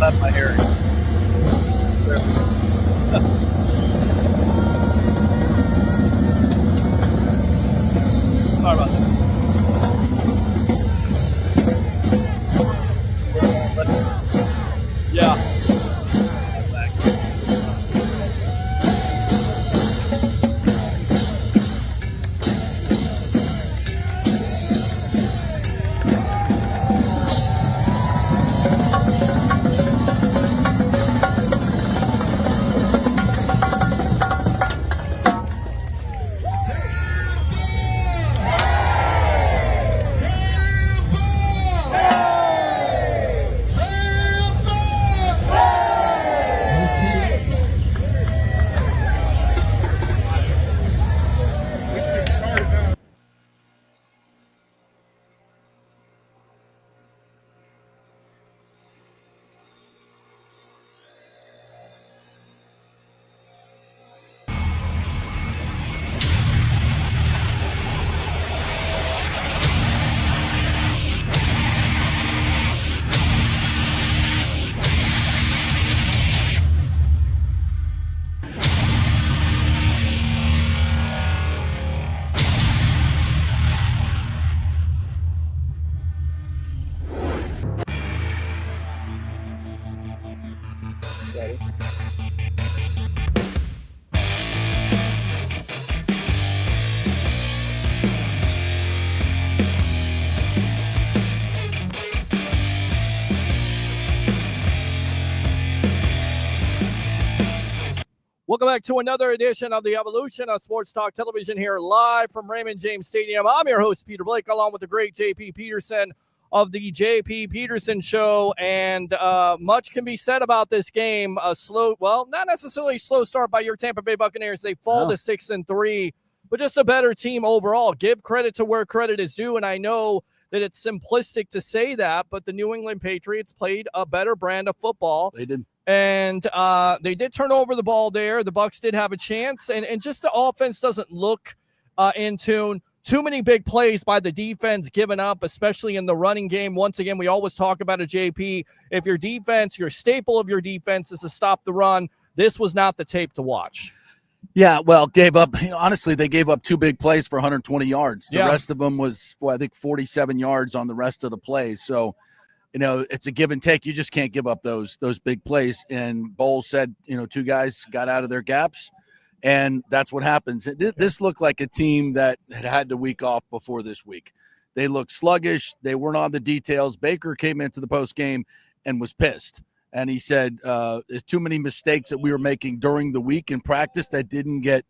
Have my hearing. Sorry about that. Yeah. Ready? Welcome back to another edition of the Evolution of Sports Talk Television here live from Raymond James Stadium. I'm your host, Peter Blake, along with the great J.P. Peterson of the J.P. Peterson Show, and much can be said about this game. A slow, well, not necessarily slow start by your Tampa Bay Buccaneers. They fall to 6-3, but just a better team overall. Give credit to where credit is due, and I know that it's simplistic to say that, but the New England Patriots played a better brand of football. They did. And they did turn over the ball there. The Bucs did have a chance, and just the offense doesn't look in tune. Too many big plays by the defense given up, especially in the running game. Once again, we always talk about a JP. If your defense, your staple of your defense is to stop the run, this was not the tape to watch. Yeah, well, gave up. Honestly, they gave up two big plays for 120 yards. The rest of them was, I think, 47 yards on the rest of the plays. So, it's a give and take. You just can't give up those big plays. And Bowles said, two guys got out of their gaps, and that's what happens. This looked like a team that had the week off before this week. They looked sluggish. They weren't on the details. Baker came into the post game and was pissed. And he said, there's too many mistakes that we were making during the week in practice that didn't get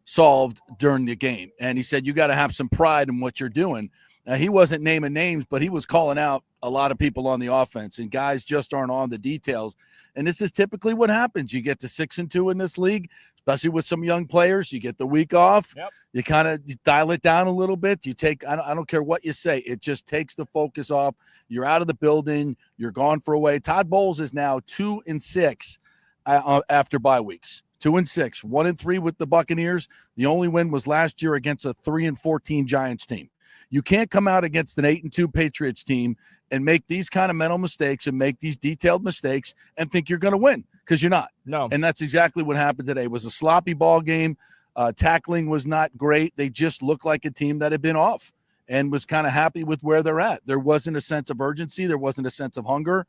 solved during the game. And he said, you got to have some pride in what you're doing. He wasn't naming names, but he was calling out a lot of people on the offense, and guys just aren't on the details. And this is typically what happens. You get to 6-2 in this league, especially with some young players. You get the week off. Yep. You kind of dial it down a little bit. You take, I don't care what you say. It just takes the focus off. You're out of the building. You're gone for a way. Todd Bowles is now 2-6 after bye weeks. 2-6, 1-3 with the Buccaneers. The only win was last year against a 3-14 Giants team. You can't come out against an 8-2 Patriots team and make these kind of mental mistakes and make these detailed mistakes and think you're going to win, because you're not. No. And that's exactly what happened today. It was a sloppy ball game. Tackling was not great. They just looked like a team that had been off and was kind of happy with where they're at. There wasn't a sense of urgency. There wasn't a sense of hunger.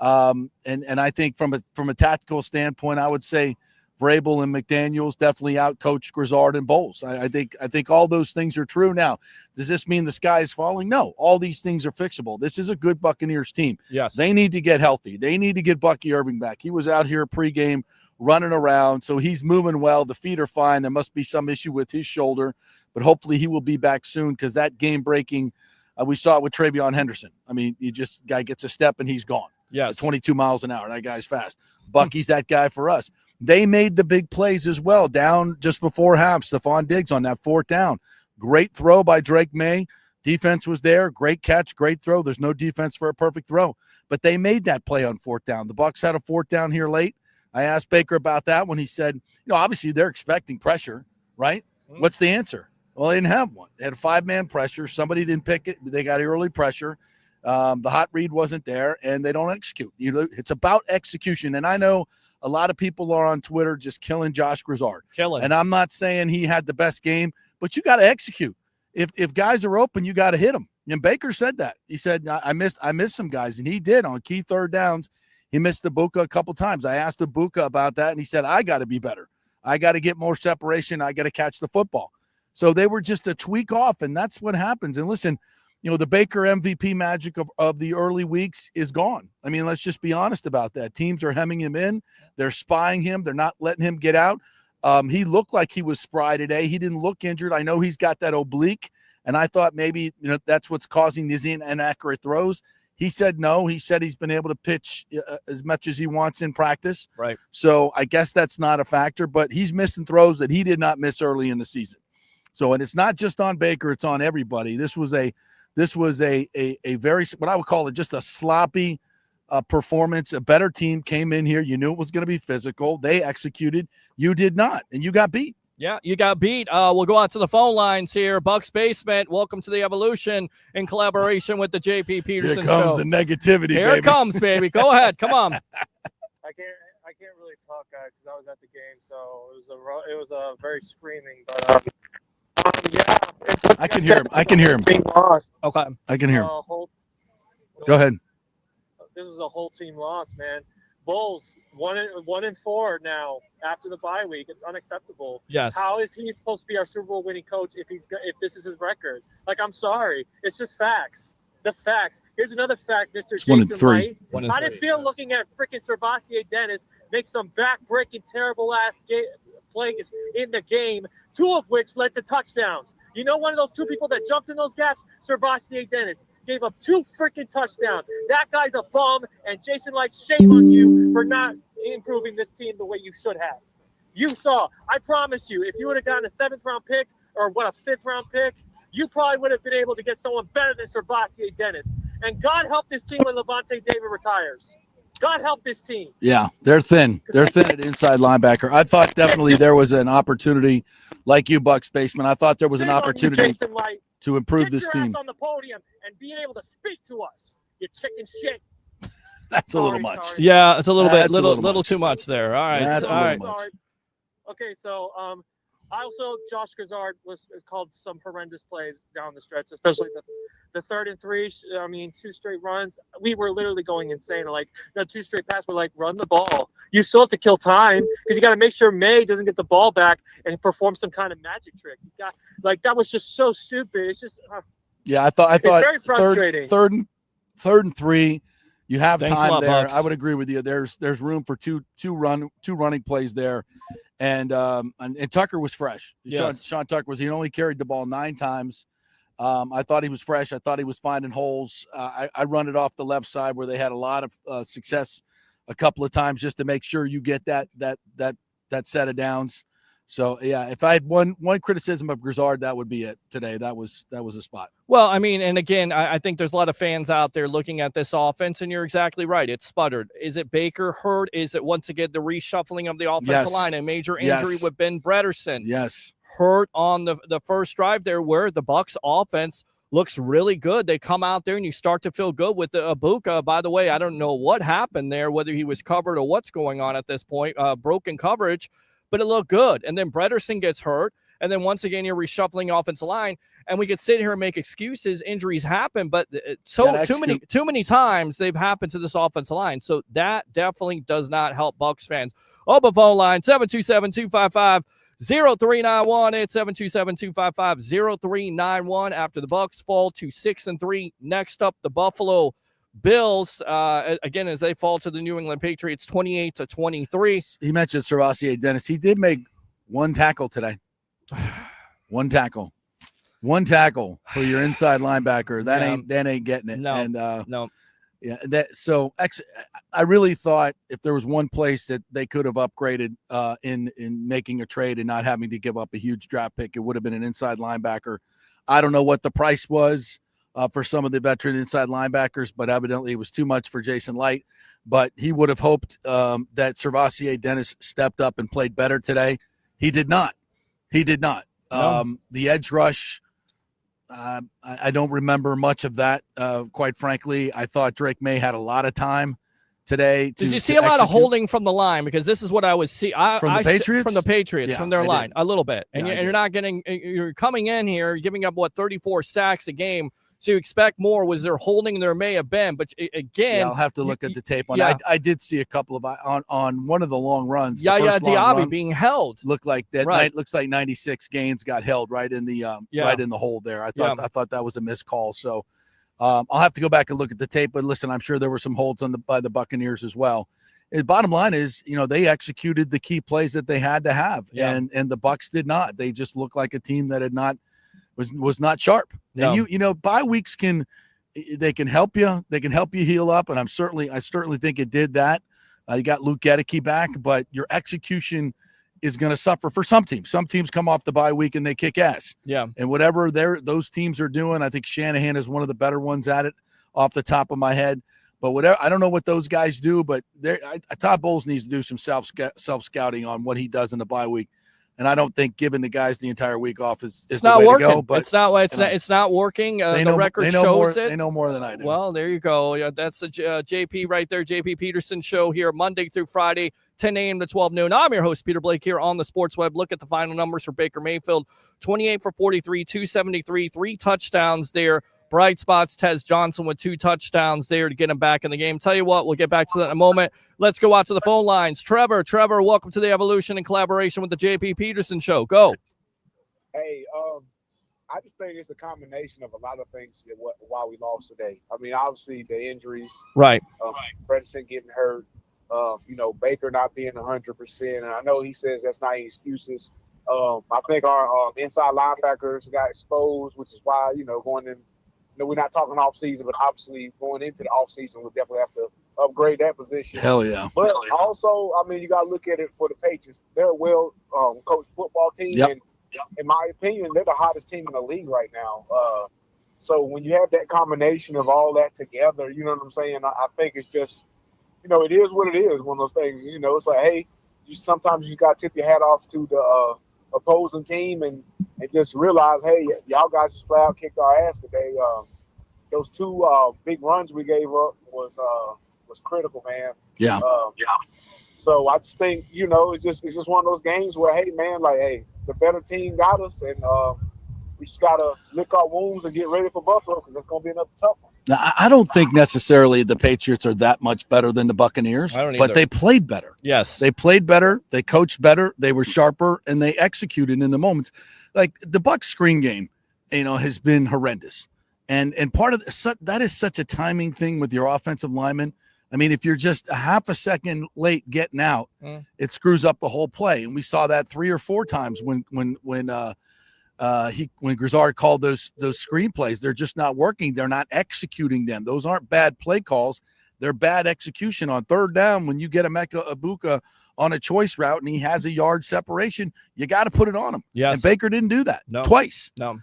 And I think from a tactical standpoint, I would say Vrabel and McDaniels definitely outcoached Grizzard and Bowles. I think all those things are true. Now, does this mean the sky is falling? No. All these things are fixable. This is a good Buccaneers team. Yes. They need to get healthy. They need to get Bucky Irving back. He was out here pregame running around, so he's moving well. The feet are fine. There must be some issue with his shoulder, but hopefully he will be back soon, because that game-breaking, we saw it with Travion Henderson. I mean, guy gets a step and he's gone. Yes. 22 miles an hour. That guy's fast. Bucky's that guy for us. They made the big plays as well. Down just before half, Stephon Diggs on that 4th down. Great throw by Drake May. Defense was there. Great catch, great throw. There's no defense for a perfect throw. But they made that play on 4th down. The Bucs had a 4th down here late. I asked Baker about that when he said, obviously they're expecting pressure, right? Mm-hmm. What's the answer? Well, they didn't have one. They had a 5-man pressure. Somebody didn't pick it. They got early pressure. The hot read wasn't there, and they don't execute. It's about execution. And I know a lot of people are on Twitter just killing Josh Grizzard. And I'm not saying he had the best game, but you got to execute. If guys are open, you got to hit them. And Baker said that. He said, I missed some guys, and he did on key 3rd downs. He missed Ibuka a couple times. I asked Ibuka about that, and he said, I got to be better. I got to get more separation. I got to catch the football. So they were just a tweak off, and that's what happens. And listen, the Baker MVP magic of the early weeks is gone. I mean, let's just be honest about that. Teams are hemming him in. They're spying him. They're not letting him get out. He looked like he was spry today. He didn't look injured. I know he's got that oblique, and I thought maybe that's what's causing these inaccurate throws. He said no. He said he's been able to pitch as much as he wants in practice. Right. So I guess that's not a factor, but he's missing throws that he did not miss early in the season. So, and it's not just on Baker, it's on everybody. This was a very, what I would call it, just a sloppy performance. A better team came in here. You knew it was going to be physical. They executed. You did not, and you got beat. Yeah, you got beat. We'll go out to the phone lines here. Bucs Basement, welcome to the Evolution in collaboration with the JP Peterson Show. Here comes the negativity, Here it comes, baby. Go ahead. Come on. I can't really talk, guys, because I was at the game, so it was a very screaming. But yeah, I can hear him. I can hear him. Team lost. Okay, I can hear him. Go ahead. This is a whole team loss, man. Bulls 1-4 now after the bye week. It's unacceptable. Yes. How is he supposed to be our Super Bowl winning coach if this is his record? Like, I'm sorry. It's just facts. The facts. Here's another fact, Mr. It's Jason 1-3. Light. How did it feel looking at freaking Servassier Dennis make some back-breaking, terrible-ass plays in the game, 2 of which led to touchdowns? You know, one of those 2 people that jumped in those gaps, Servassier Dennis, gave up 2 freaking touchdowns. That guy's a bum, and Jason Light, shame on you for not improving this team the way you should have. You saw, I promise you, if you would have gotten a 7th-round pick or a 5th-round pick, you probably would have been able to get someone better than Servassier Dennis. And God help this team when Levante David retires. God help this team. Yeah, they're thin. They're thin at inside linebacker. I thought definitely there was an opportunity, like you, Bucs Basement. I thought there was an opportunity to improve this team. Get your ass on the podium and be able to speak to us, you chicken shit. That's a little much. Sorry. Yeah, it's a little too much there. All right. That's all right. much. Okay, so Josh Grizzard was called some horrendous plays down the stretch, especially the 3rd and 3. I mean, 2 straight runs. We were literally going insane. Like, 2 straight passes. We're like, run the ball. You still have to kill time because you got to make sure May doesn't get the ball back and perform some kind of magic trick. That was just so stupid. It's just yeah. I thought it's very frustrating. Third and 3. You have Thanks time a lot, there. Bucs. I would agree with you. There's room for two running plays there, and Tucker was fresh. Yes. Sean Tucker he only carried the ball 9 times. I thought he was fresh. I thought he was finding holes. I run it off the left side where they had a lot of success a couple of times just to make sure you get that set of downs. So yeah, if I had one criticism of Grizzard, that would be it today. That was a spot. Well, I mean, and again, I think there's a lot of fans out there looking at this offense, and you're exactly right. It's sputtered. Is it Baker hurt? Is it once again the reshuffling of the offensive line? A major injury with Ben Peterson. Yes. Hurt on the first drive there where the Bucs offense looks really good. They come out there and you start to feel good with the Ibuka. By the way, I don't know what happened there, whether he was covered or what's going on at this point. Broken coverage, but it looked good. And then Peterson gets hurt. And then once again, you're reshuffling offensive line, and we could sit here and make excuses. Injuries happen, but too many times they've happened to this offensive line. So that definitely does not help Bucs fans. Open phone line 727-255-0391. It's 727-255-0391. After the Bucs fall to 6-3, next up the Buffalo Bills, again, as they fall to the New England Patriots 28-23. He mentioned Servassier Dennis. He did make one tackle today. One tackle for your inside linebacker. That ain't getting it. No, and no. Yeah, I really thought if there was one place that they could have upgraded in making a trade and not having to give up a huge draft pick, it would have been an inside linebacker. I don't know what the price was for some of the veteran inside linebackers, but evidently it was too much for Jason Light. But he would have hoped that Servassier Dennis stepped up and played better today. He did not. No. The edge rush, I don't remember much of that, quite frankly. I thought Drake May had a lot of time today. Did you see a lot of holding from the line? Because this is what I was see. From the Patriots? From their line, a little bit. And you're not getting – you're coming in here, giving up, 34 sacks a game. So you expect more. Was there holding? There may have been. But again – I'll have to look at the tape on I did see a couple of on one of the long runs. Diaby being held. Looked like that. Right. Looks like 96 gains got held right in the right in the hole there. I thought that was a missed call. So I'll have to go back and look at the tape. But listen, I'm sure there were some holds by the Buccaneers as well. And bottom line is, they executed the key plays that they had to have, and the Bucs did not. They just looked like a team that had not was not sharp. No. And bye weeks can help you. They can help you heal up, and I certainly think it did that. You got Luke Gedeke back, but your execution is going to suffer for some teams. Some teams come off the bye week and they kick ass. Yeah. And whatever those teams are doing, I think Shanahan is one of the better ones at it off the top of my head. But whatever, I don't know what those guys do, but Todd Bowles needs to do some self-scouting on what he does in the bye week. And I don't think giving the guys the entire week off is not the way working. To go. But it's not working. The record shows it. They know more than I do. Well, there you go. Yeah, that's the JP right there. JP Peterson show here Monday through Friday, 10 a.m. to 12 noon. I'm your host, Peter Blake, here on the Sports Web. Look at the final numbers for Baker Mayfield: 28 for 43, 273, 3 touchdowns there. Bright spots, Tez Johnson with 2 touchdowns there to get him back in the game. Tell you what, we'll get back to that in a moment. Let's go out to the phone lines. Trevor, welcome to the Evolution in collaboration with the JP Peterson Show. Go. Hey, I just think it's a combination of a lot of things why we lost today. I mean, obviously the injuries. Right. Peterson getting hurt. Baker not being 100%. And I know he says that's not any excuses. I think our inside linebackers got exposed, which is why, going in, we're not talking off season, but obviously going into the off season, we'll definitely have to upgrade that position. Hell yeah. But also, I mean, you got to look at it for the Patriots. They're a well-coached football team. Yep. And in my opinion, they're the hottest team in the league right now. So when you have that combination of all that together, you know what I'm saying? I think it's just, it is what it is. One of those things, it's like, hey, sometimes you got to tip your hat off to the opposing team and just realize, hey, y'all guys just flat out kicked our ass today. Those 2 big runs we gave up was critical, man. Yeah. So I just think, it's just one of those games where, hey, man, the better team got us, and we just gotta lick our wounds and get ready for Buffalo, because that's gonna be another tough one. Now, I don't think necessarily the Patriots are that much better than the Buccaneers, but they played better. Yes. They played better. They coached better. They were sharper, and they executed in the moments. Like the Bucs screen game, has been horrendous. And part of that is such a timing thing with your offensive linemen. I mean, if you're just a half a second late getting out, it screws up the whole play. And we saw that 3 or 4 times when Grizzard called those screenplays. They're just not working. They're not executing them. Those aren't bad play calls. They're bad execution on third down. When you get Ibuka on a choice route and he has a yard separation, you got to put it on him. Yes. And Baker didn't do that twice. No.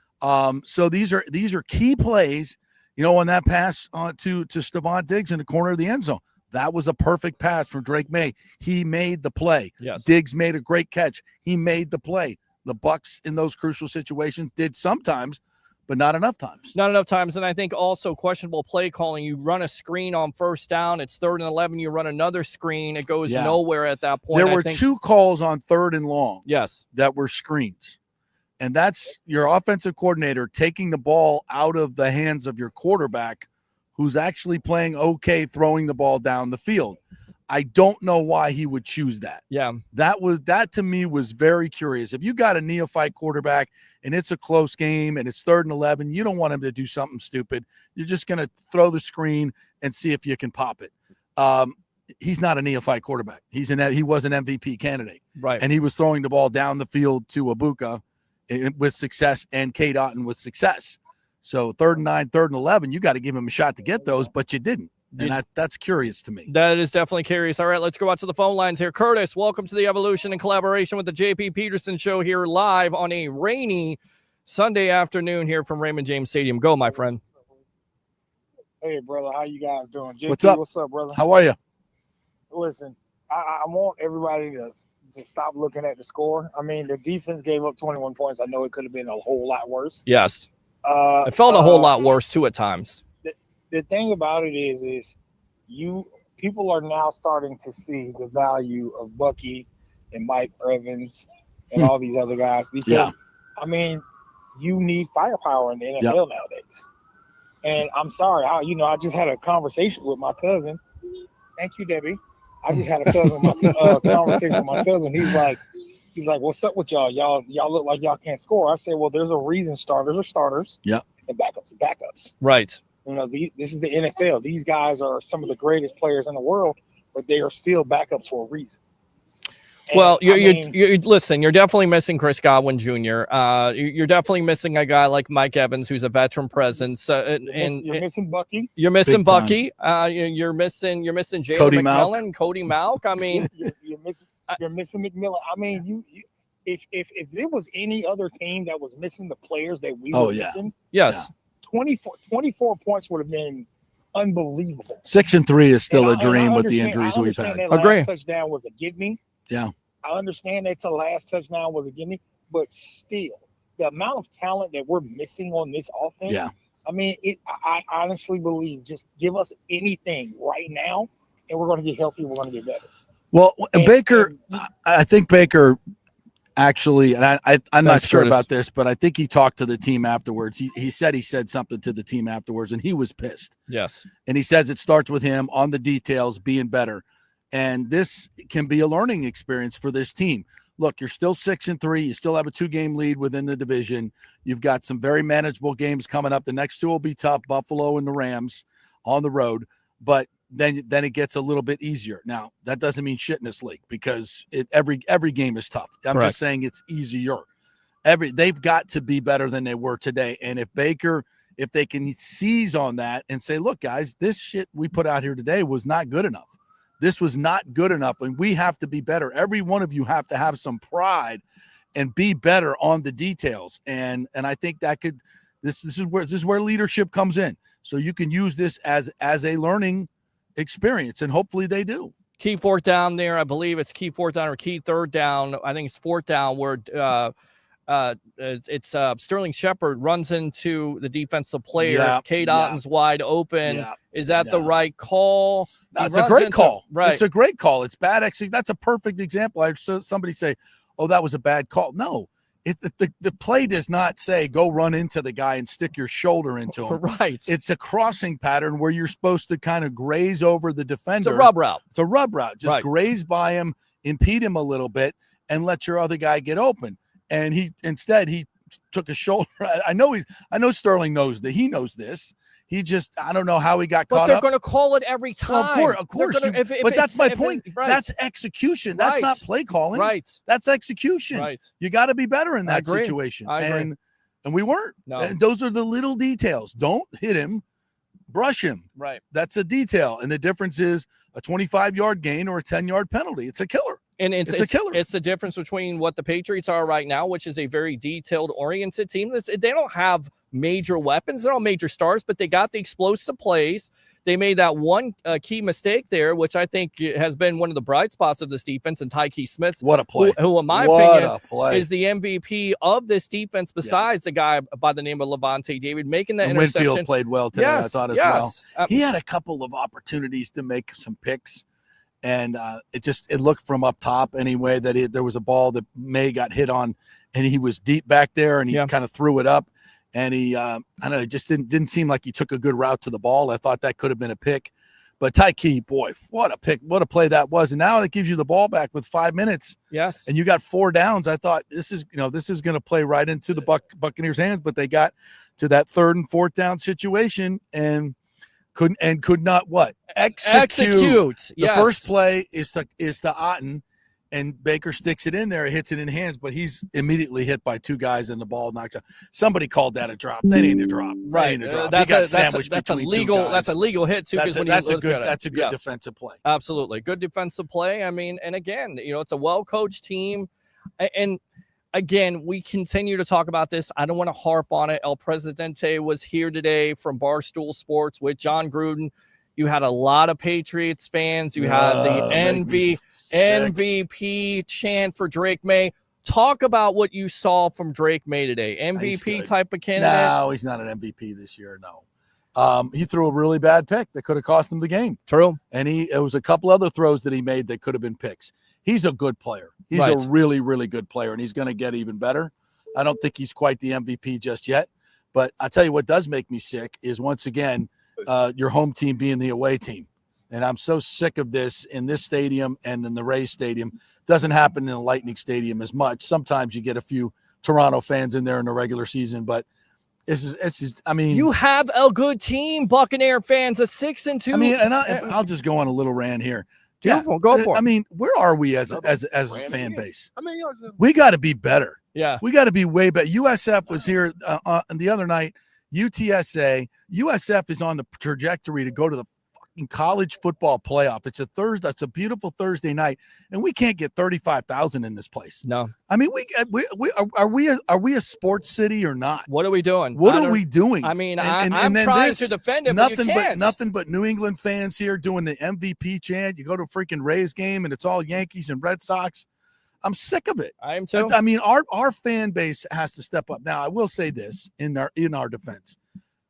So these are key plays. You know, on that pass to Stephon Diggs in the corner of the end zone, that was a perfect pass from Drake May. He made the play. Yes. Diggs made a great catch. He made the play. The Bucs in those crucial situations did sometimes, but not enough times. Not enough times. And I think also questionable play calling. You run a screen on first down. It's 3rd and 11. You run another screen. It goes nowhere at that point. There were 2 calls on 3rd and long. Yes. That were screens. And that's your offensive coordinator taking the ball out of the hands of your quarterback, who's actually playing okay throwing the ball down the field. I don't know why he would choose that. Yeah. That to me was very curious. If you got a neophyte quarterback and it's a close game and it's 3rd and 11, you don't want him to do something stupid. You're just going to throw the screen and see if you can pop it. He's not a neophyte quarterback. He was an MVP candidate. Right. And he was throwing the ball down the field to Ibuka with success and Kate Otten with success. So 3rd and 9, 3rd and 11, you got to give him a shot to get those, but you didn't. And that's curious to me. That is definitely curious. All right, let's go out to the phone lines here. Curtis, welcome to the Evolution in collaboration with the JP Peterson Show here live on a rainy Sunday afternoon here from Raymond James Stadium. Go, my friend. Hey, brother. How you guys doing? JP, What's up? What's up, brother? How are you? Listen, I want everybody to stop looking at the score. I mean, the defense gave up 21 points. I know it could have been a whole lot worse. Yes. It felt a whole lot worse, too, at times. The thing about it is people are now starting to see the value of Bucky and Mike Evans and all these other guys because, I mean, you need firepower in the NFL nowadays. And I'm sorry, I just had a conversation with my cousin. Thank you, Debbie. I just had a conversation with my cousin. He's like, what's up with y'all? Y'all look like y'all can't score. I said, well, there's a reason starters are starters. Yeah. And backups are backups. Right. You know, this is the NFL. These guys are some of the greatest players in the world, but they are still backups for a reason. And, well, you listen, you're definitely missing Chris Godwin Jr. You're definitely missing a guy like Mike Evans, who's a veteran presence. You're missing Bucky. You're missing Bucky. You're missing Jalen McMillan, Cody Mauch. I mean, you're missing McMillan. I mean, if there was any other team that was missing the players that we were missing, yes. 24 points would have been unbelievable. 6-3 is still a dream with the injuries we've had. That last touchdown was a give me. Yeah. I understand that the last touchdown was a give me, but still, the amount of talent that we're missing on this offense. Yeah. I mean, I honestly believe just give us anything right now, and we're going to get healthy. We're going to get better. Well, I think Baker. Actually, and I'm not sure about this, but I think he talked to the team afterwards. He said something to the team afterwards, and he was pissed. Yes. And he says it starts with him on the details, being better. And this can be a learning experience for this team. Look, you're still 6-3. You still have a 2-game lead within the division. You've got some very manageable games coming up. The next 2 will be tough, Buffalo and the Rams on the road. But then it gets a little bit easier. Now, that doesn't mean shit in this league because every game is tough. I'm just saying it's easier. They've got to be better than they were today. And if they can seize on that and say, look, guys, this shit we put out here today was not good enough. This was not good enough, and we have to be better. Every one of you have to have some pride and be better on the details. And I think that could this is where leadership comes in. So you can use this as a learning experience, and hopefully they do. Key 4th down there, I believe it's key 4th down or key 3rd down. I think it's 4th down where it's Sterling Shepard runs into the defensive player. Kate Otten's wide open. Is that the right call? No, it's a great call. Right. It's a great call. It's bad execution. That's a perfect example. I saw somebody say, oh, that was a bad call. No. The play does not say go run into the guy and stick your shoulder into him. Right. It's a crossing pattern where you're supposed to kind of graze over the defender. It's a rub route. Just graze by him, impede him a little bit, and let your other guy get open. And he took a shoulder. I know Sterling knows that. He knows this. He just, I don't know how he got caught up. But they're going to call it every time. Well, of course. But that's my point. Right. That's execution. That's not play calling. Right. That's execution. Right. You got to be better in that situation. I agree. And we weren't. No. And those are the little details. Don't hit him. Brush him. Right. That's a detail. And the difference is a 25-yard gain or a 10-yard penalty. It's a killer. And it's a killer. It's the difference between what the Patriots are right now, which is a very detailed-oriented team. They don't have major weapons. They're all major stars, but they got the explosive plays. They made that one key mistake there, which I think has been one of the bright spots of this defense, and Tyke Smith. What a play. Who in my opinion, is the MVP of this defense besides the guy by the name of Levante David, making that interception. Winfield played well today, I thought, as well. He had a couple of opportunities to make some picks. And it looked from up top anyway that there was a ball that May got hit on, and he was deep back there, and he kind of threw it up. And he, I don't know, it just didn't seem like he took a good route to the ball. I thought that could have been a pick. But Tyke, boy, what a pick, what a play that was. And now it gives you the ball back with 5 minutes. Yes. And you got 4 downs. I thought this is going to play right into the Buccaneers' hands, but they got to that 3rd and 4th down situation and could not what? Execute. The first play is to Otten, and Baker sticks it in there, hits it in hands, but he's immediately hit by 2 guys and the ball knocks out. Somebody called that a drop. That ain't a drop. Right. That's a legal hit too. That's a good defensive play. Absolutely. Good defensive play. I mean, and again, it's a well-coached team. And again, we continue to talk about this. I don't want to harp on it. El Presidente was here today from Barstool Sports with John Gruden. You had a lot of Patriots fans. You had the MVP chant for Drake May. Talk about what you saw from Drake May today. MVP type of candidate? No, he's not an MVP this year, no. He threw a really bad pick that could have cost him the game. True. And it was a couple other throws that he made that could have been picks. He's a good player. He's a really, really good player, and he's going to get even better. I don't think he's quite the MVP just yet. But I tell you what does make me sick is, once again, your home team being the away team. And I'm so sick of this in this stadium and in the Rays Stadium. Doesn't happen in the Lightning Stadium as much. Sometimes you get a few Toronto fans in there in the regular season, but it's just, I mean, you have a good team, Buccaneer fans, a 6-2. I mean, and I'll just go on a little rant here. Go for it. I mean, where are we as a fan base? I mean, we got to be better. Yeah, we got to be way better. USF was here the other night. UTSA. USF is on the trajectory to go to the fucking college football playoff. It's a Thursday. It's a beautiful Thursday night, and we can't get 35,000 in this place. No, I mean, are we a sports city or not? What are we doing? What are we doing? I mean, I'm trying to defend it. Nothing but New England fans here doing the MVP chant. You go to a freaking Rays game, and it's all Yankees and Red Sox. I'm sick of it. I am too. I mean, our fan base has to step up. Now, I will say this in our defense.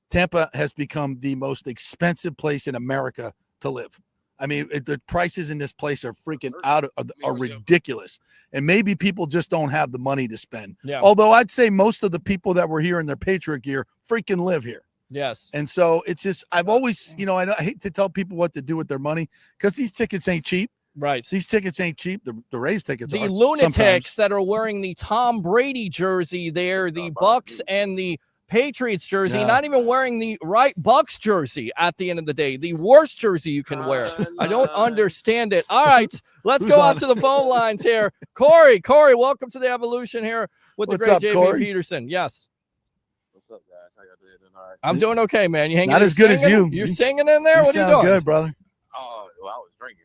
Tampa has become the most expensive place in America to live. I mean, the prices in this place are freaking are ridiculous. And maybe people just don't have the money to spend. Yeah. Although I'd say most of the people that were here in their Patriot gear freaking live here. Yes. And so it's just, I've always, I hate to tell people what to do with their money because these tickets ain't cheap. Right. These tickets ain't cheap. The Rays tickets are. The lunatics that are wearing the Tom Brady jersey there, the Bucs and the Patriots jersey, not even wearing the right Bucs jersey at the end of the day. The worst jersey you can wear. I don't understand it. All right, let's go out to the phone lines here. Corey, welcome to the Evolution here with the great JP Peterson. Yes. What's up, guys? How y'all doing tonight? I'm doing okay, man. You hanging? Not as good as you. You're singing in there? What are you doing? Good, brother. Oh, well, I was drinking.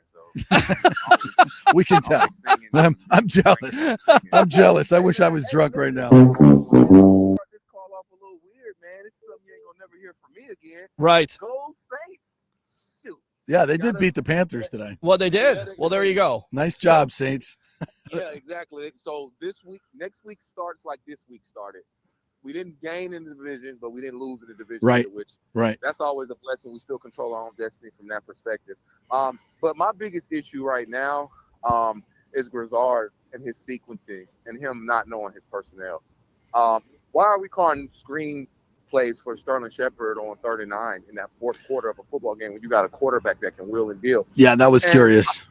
We can tell. I'm jealous. I'm jealous. I wish I was drunk right now. This call off a little weird, man. It's something you ain't gonna never hear from me again. Right. Go Saints. Shoot. Yeah, they did beat the Panthers today. Well, they did. Well, there you go. Nice job, Saints. Yeah, exactly. So next week starts like this week started. We didn't gain in the division, but we didn't lose in the division. Right. Which that's always a blessing. We still control our own destiny from that perspective. But my biggest issue right now is Grizzard and his sequencing and him not knowing his personnel. Why are we calling screen plays for Sterling Shepard on 39 in that fourth quarter of a football game when you got a quarterback that can wheel and deal? Yeah, that was curious.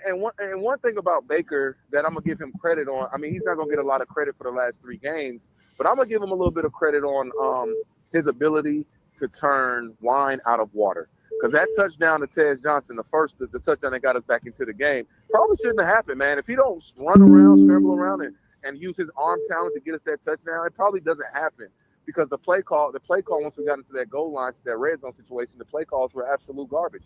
And one thing about Baker that I'm gonna give him credit on. I mean, he's not gonna get a lot of credit for the last 3 games, But I'm gonna give him a little bit of credit on his ability to turn wine out of water. Because that touchdown to Tez Johnson, the touchdown that got us back into the game, probably shouldn't have happened, man. If he don't run around, scramble around, and use his arm talent to get us that touchdown, it probably doesn't happen. Because the play call, once we got into that goal line, that red zone situation, the play calls were absolute garbage.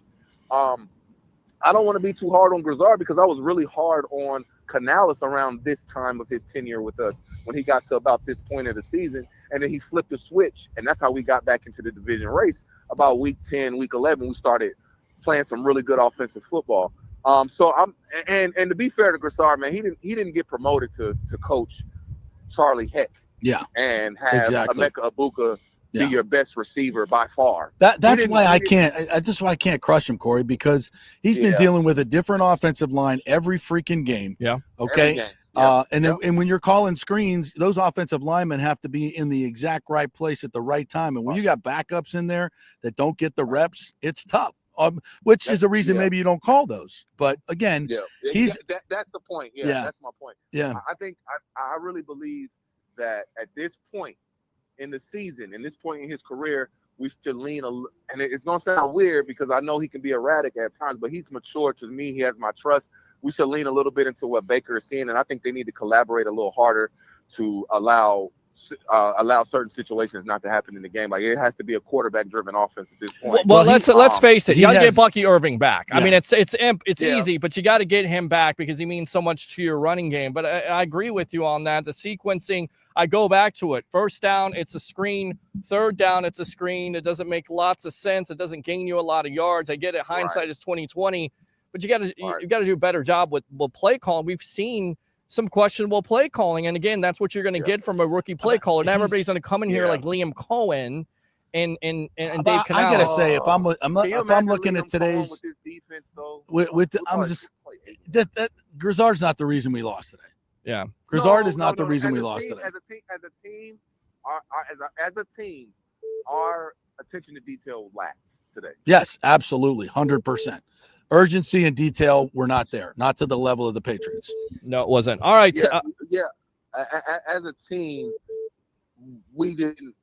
I don't want to be too hard on Grizzard because I was really hard on Canales around this time of his tenure with us when he got to about this point of the season, and then he flipped the switch, and that's how we got back into the division race. About week 10, week 11, we started playing some really good offensive football. So to be fair to Grizzard, man, he didn't get promoted to coach Charlie Heck. Yeah, and have Emeka Egbuka be your best receiver by far. That's why I can't crush him, Corey, because he's been dealing with a different offensive line every freaking game. Yeah. Okay. Game. And when you're calling screens, those offensive linemen have to be in the exact right place at the right time. And when you got backups in there that don't get the reps, it's tough. Which is a reason maybe you don't call those. But again, that's the point. Yeah, that's my point. Yeah. I think I really believe that at this point in the season, in this point in his career, we should lean and it's going to sound weird because I know he can be erratic at times, but he's mature to me. He has my trust. We should lean a little bit into what Baker is seeing, and I think they need to collaborate a little harder to allow certain situations not to happen in the game. Like, it has to be a quarterback-driven offense at this point. Well, let's face it. You got to get Bucky Irving back. I mean, it's easy, but you got to get him back because he means so much to your running game. But I agree with you on that. The sequencing, I go back to it. First down, it's a screen. Third down, it's a screen. It doesn't make lots of sense. It doesn't gain you a lot of yards. I get it. Hindsight is 20/20, but you got to do a better job with play calling. We've seen some questionable play calling, and again, that's what you're going to get from a rookie play caller. Now everybody's going to come in here like Liam Cohen and Dave Canales. I gotta say, if I'm looking at today's with this defense, though, that Grizzard's not the reason we lost today. Yeah, Grizzard is not the reason we lost today. As a team, our attention to detail lacked today. Yes, absolutely, 100%. Urgency and detail were not there, not to the level of the Patriots. No, it wasn't. All right. As a team, we didn't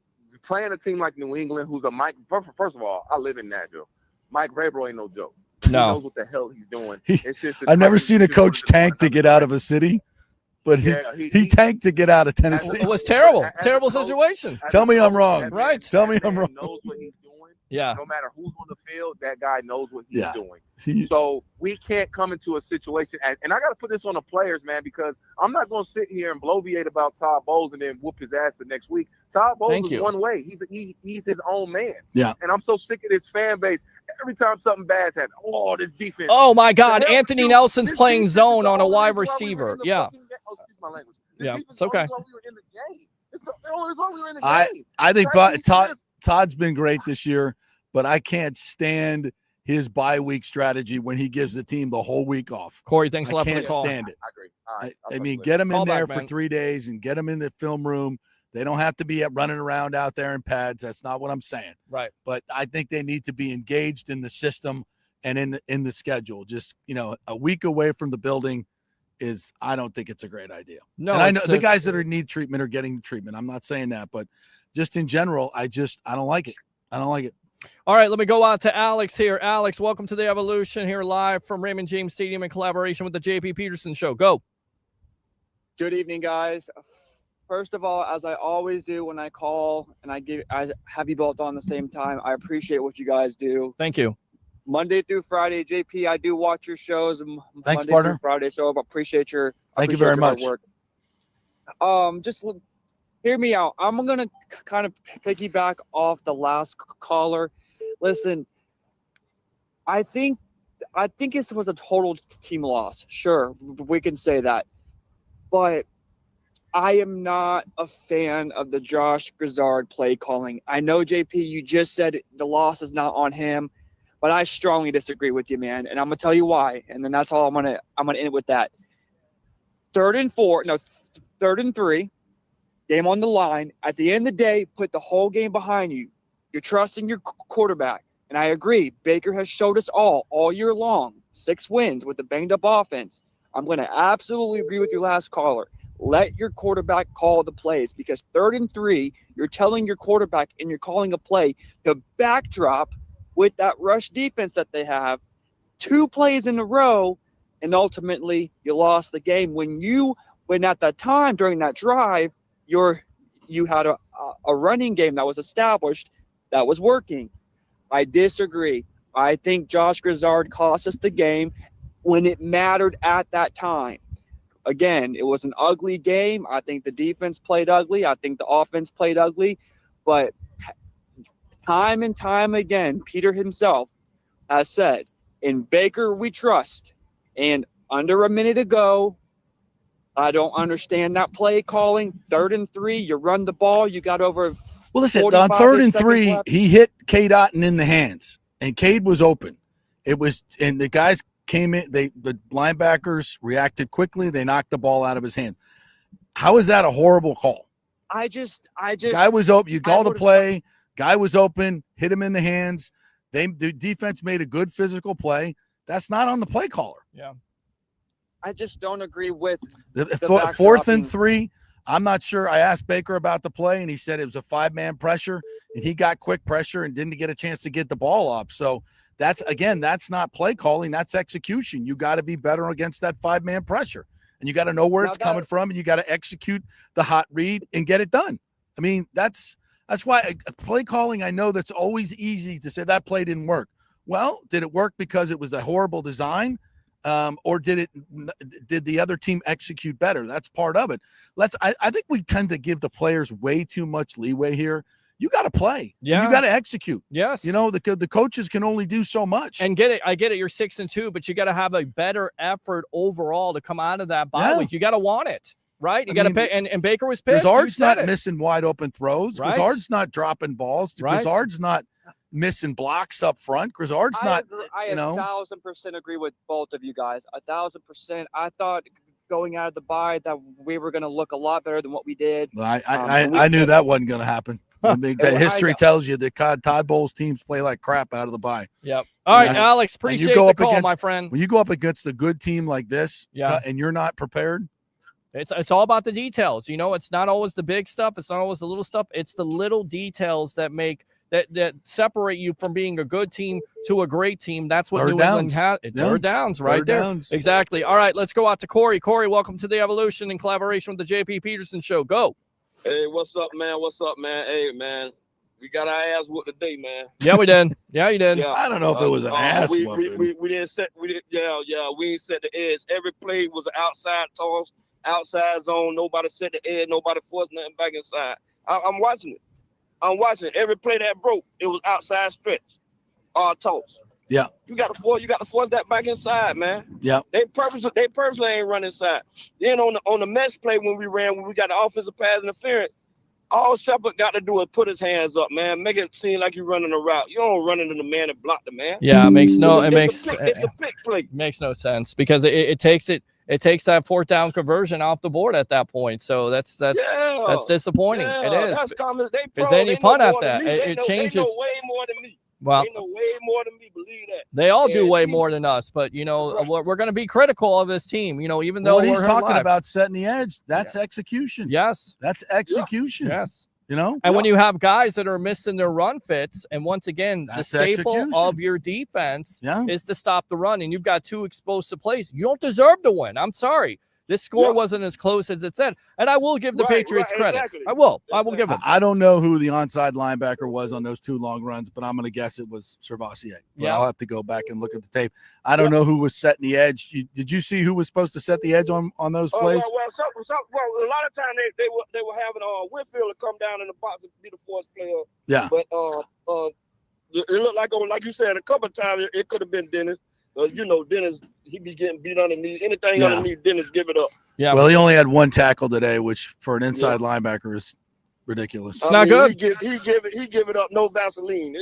playing a team like New England, who's a Mike. First of all, I live in Nashville. Mike Vrabel ain't no joke. He knows what the hell he's doing. It's just I've never seen a coach tank to get out of a city, but he tanked to get out of Tennessee. It was terrible. Terrible situation. Tell me I'm wrong. Right. Tell me I'm wrong. Knows what he's doing. Yeah. No matter who's on the field, that guy knows what he's doing. So we can't come into a situation, and I got to put this on the players, man, because I'm not going to sit here and bloviate about Todd Bowles and then whoop his ass the next week. Todd Bowles is one way. He's his own man. Yeah. And I'm so sick of this fan base. Every time something bad's happened, this defense. Oh, my God. Anthony Nelson's playing zone on a wide receiver. Yeah. Excuse my language. Yeah, it's okay. I think Todd's been great this year, but I can't stand his bye week strategy when he gives the team the whole week off. Corey, thanks a lot for the call. I can't stand it. I agree. All right, I mean, get him in there for 3 days and get him in the film room. They don't have to be running around out there in pads. That's not what I'm saying. Right. But I think they need to be engaged in the system and in the schedule. Just, a week away from the building I don't think it's a great idea. No, and I know the guys that need treatment are getting treatment. I'm not saying that, but just in general, I don't like it. I don't like it. All right, let me go out to Alex here. Alex, welcome to the Evolution here live from Raymond James Stadium in collaboration with the JP Peterson Show. Go. Good evening, guys. First of all, as I always do when I call and I have you both on the same time, I appreciate what you guys do. Thank you. Monday through Friday, JP, I do watch your shows. Thanks, Monday partner. through Friday, so I appreciate your Thank you very much. Work. Just hear me out. I'm gonna kind of piggyback off the last caller. Listen, I think this was a total team loss. Sure, we can say that, but I am not a fan of the Josh Grizzard play calling. I know, JP, you just said the loss is not on him, but I strongly disagree with you, man, and I'm gonna tell you why. And then that's all I'm gonna end it with that. 3rd and 3, game on the line. At the end of the day, put the whole game behind you. You're trusting your quarterback, and I agree. Baker has showed us all year long. 6 wins with the banged up offense. I'm gonna absolutely agree with your last caller. let your quarterback call the plays, because 3rd and 3, you're telling your quarterback and you're calling a play to backdrop with that rush defense that they have 2 plays in a row, and ultimately you lost the game when at that time during that drive you had a running game that was established that was working. I disagree. I think Josh Grizzard cost us the game when it mattered at that time. Again, it was an ugly game. I think the defense played ugly. I think the offense played ugly. But time and time again, Peter himself has said, in Baker we trust. And under a minute ago, I don't understand that play calling. 3rd and 3, you run the ball. You got over. Well, listen, on 3rd and 3, left. he hit Cade Otton in the hands, and Cade was open. And the guys came in. The linebackers reacted quickly. They knocked the ball out of his hand. How is that a horrible call? I just. Guy was open. You called a play. Guy was open. Hit him in the hands. The defense made a good physical play. That's not on the play caller. Yeah. I just don't agree with the 4th and 3. I'm not sure. I asked Baker about the play, and he said it was a 5-man pressure, and he got quick pressure and didn't get a chance to get the ball up. So that's not play calling. That's execution. You got to be better against that 5-man pressure, and you got to know where it's coming from, and you got to execute the hot read and get it done. I mean, that's why play calling, I know that's always easy to say that play didn't work. Well, did it work because it was a horrible design? Or did the other team execute better? That's part of it. I think we tend to give the players way too much leeway here. You got to play. Yeah. You got to execute. Yes. The coaches can only do so much. And I get it. You're 6-2, but you got to have a better effort overall to come out of that bye week. You got to want it, right? You got to pay. And Baker was pissed. Grizzard's not missing wide open throws. Right. Grizzard's not dropping balls. Right. Grizzard's not missing blocks up front. Grizzard's not. I 1,000% agree with both of you guys. 1,000%. I thought going out of the bye that we were going to look a lot better than what we did. Well, I knew that wasn't going to happen. I mean, history tells you that Todd Bowles teams play like crap out of the bye. Yep. All right, Alex, appreciate the call, my friend. When you go up against a good team like this, and you're not prepared, it's all about the details. It's not always the big stuff. It's not always the little stuff. It's the little details that make that separate you from being a good team to a great team. That's what New England has. Third downs right there. Exactly. All right, let's go out to Corey. Corey, welcome to the Evolution in collaboration with the JP Peterson Show. Go. Hey, what's up, man? Hey, man, we got our ass whooped today, man. Yeah, we did. Yeah, you did. I don't know if it was an ass we whooping. We didn't set the edge. Every play was an outside toss, outside zone. Nobody set the edge. Nobody forced nothing back inside. I'm watching it. Every play that broke, it was outside stretch, toss. Yeah. You got to force that back inside, man. Yeah. They purposely ain't run inside. Then on the mesh play when we got the offensive pass interference, all Shepard got to do is put his hands up, man. Make it seem like you're running a route. You don't run into the man and block the man. Yeah, it's a pick play. Makes no sense because it takes that 4th down conversion off the board at that point. So that's disappointing. Yeah, it is. That's common. Because then you punt at that. It changes. They know way more than me. Well, they know way more than me. Believe that. They all do way more than us. But we're going to be critical of this team. Even though what he's talking about setting the edge, that's execution. Yes, that's execution. Yes. And when you have guys that are missing their run fits, and once again, the staple execution of your defense is to stop the run, and you've got 2 explosive plays, you don't deserve to win. I'm sorry. This score wasn't as close as it said, and I will give the Patriots credit. Exactly. I will give them. I don't know who the onside linebacker was on those 2 long runs, but I'm going to guess it was Servassier. Yeah, I'll have to go back and look at the tape. I don't know who was setting the edge. Did you see who was supposed to set the edge on those plays? Well, a lot of times they were having Whitfield to come down in the box and be the force player. Yeah, but it looked like you said a couple of times it could have been Dennis. Dennis, he be getting beat underneath. Anything underneath, Dennis give it up. Yeah. Well, he only had 1 tackle today, which for an inside linebacker is ridiculous. It's not good. He give it up. No Vaseline.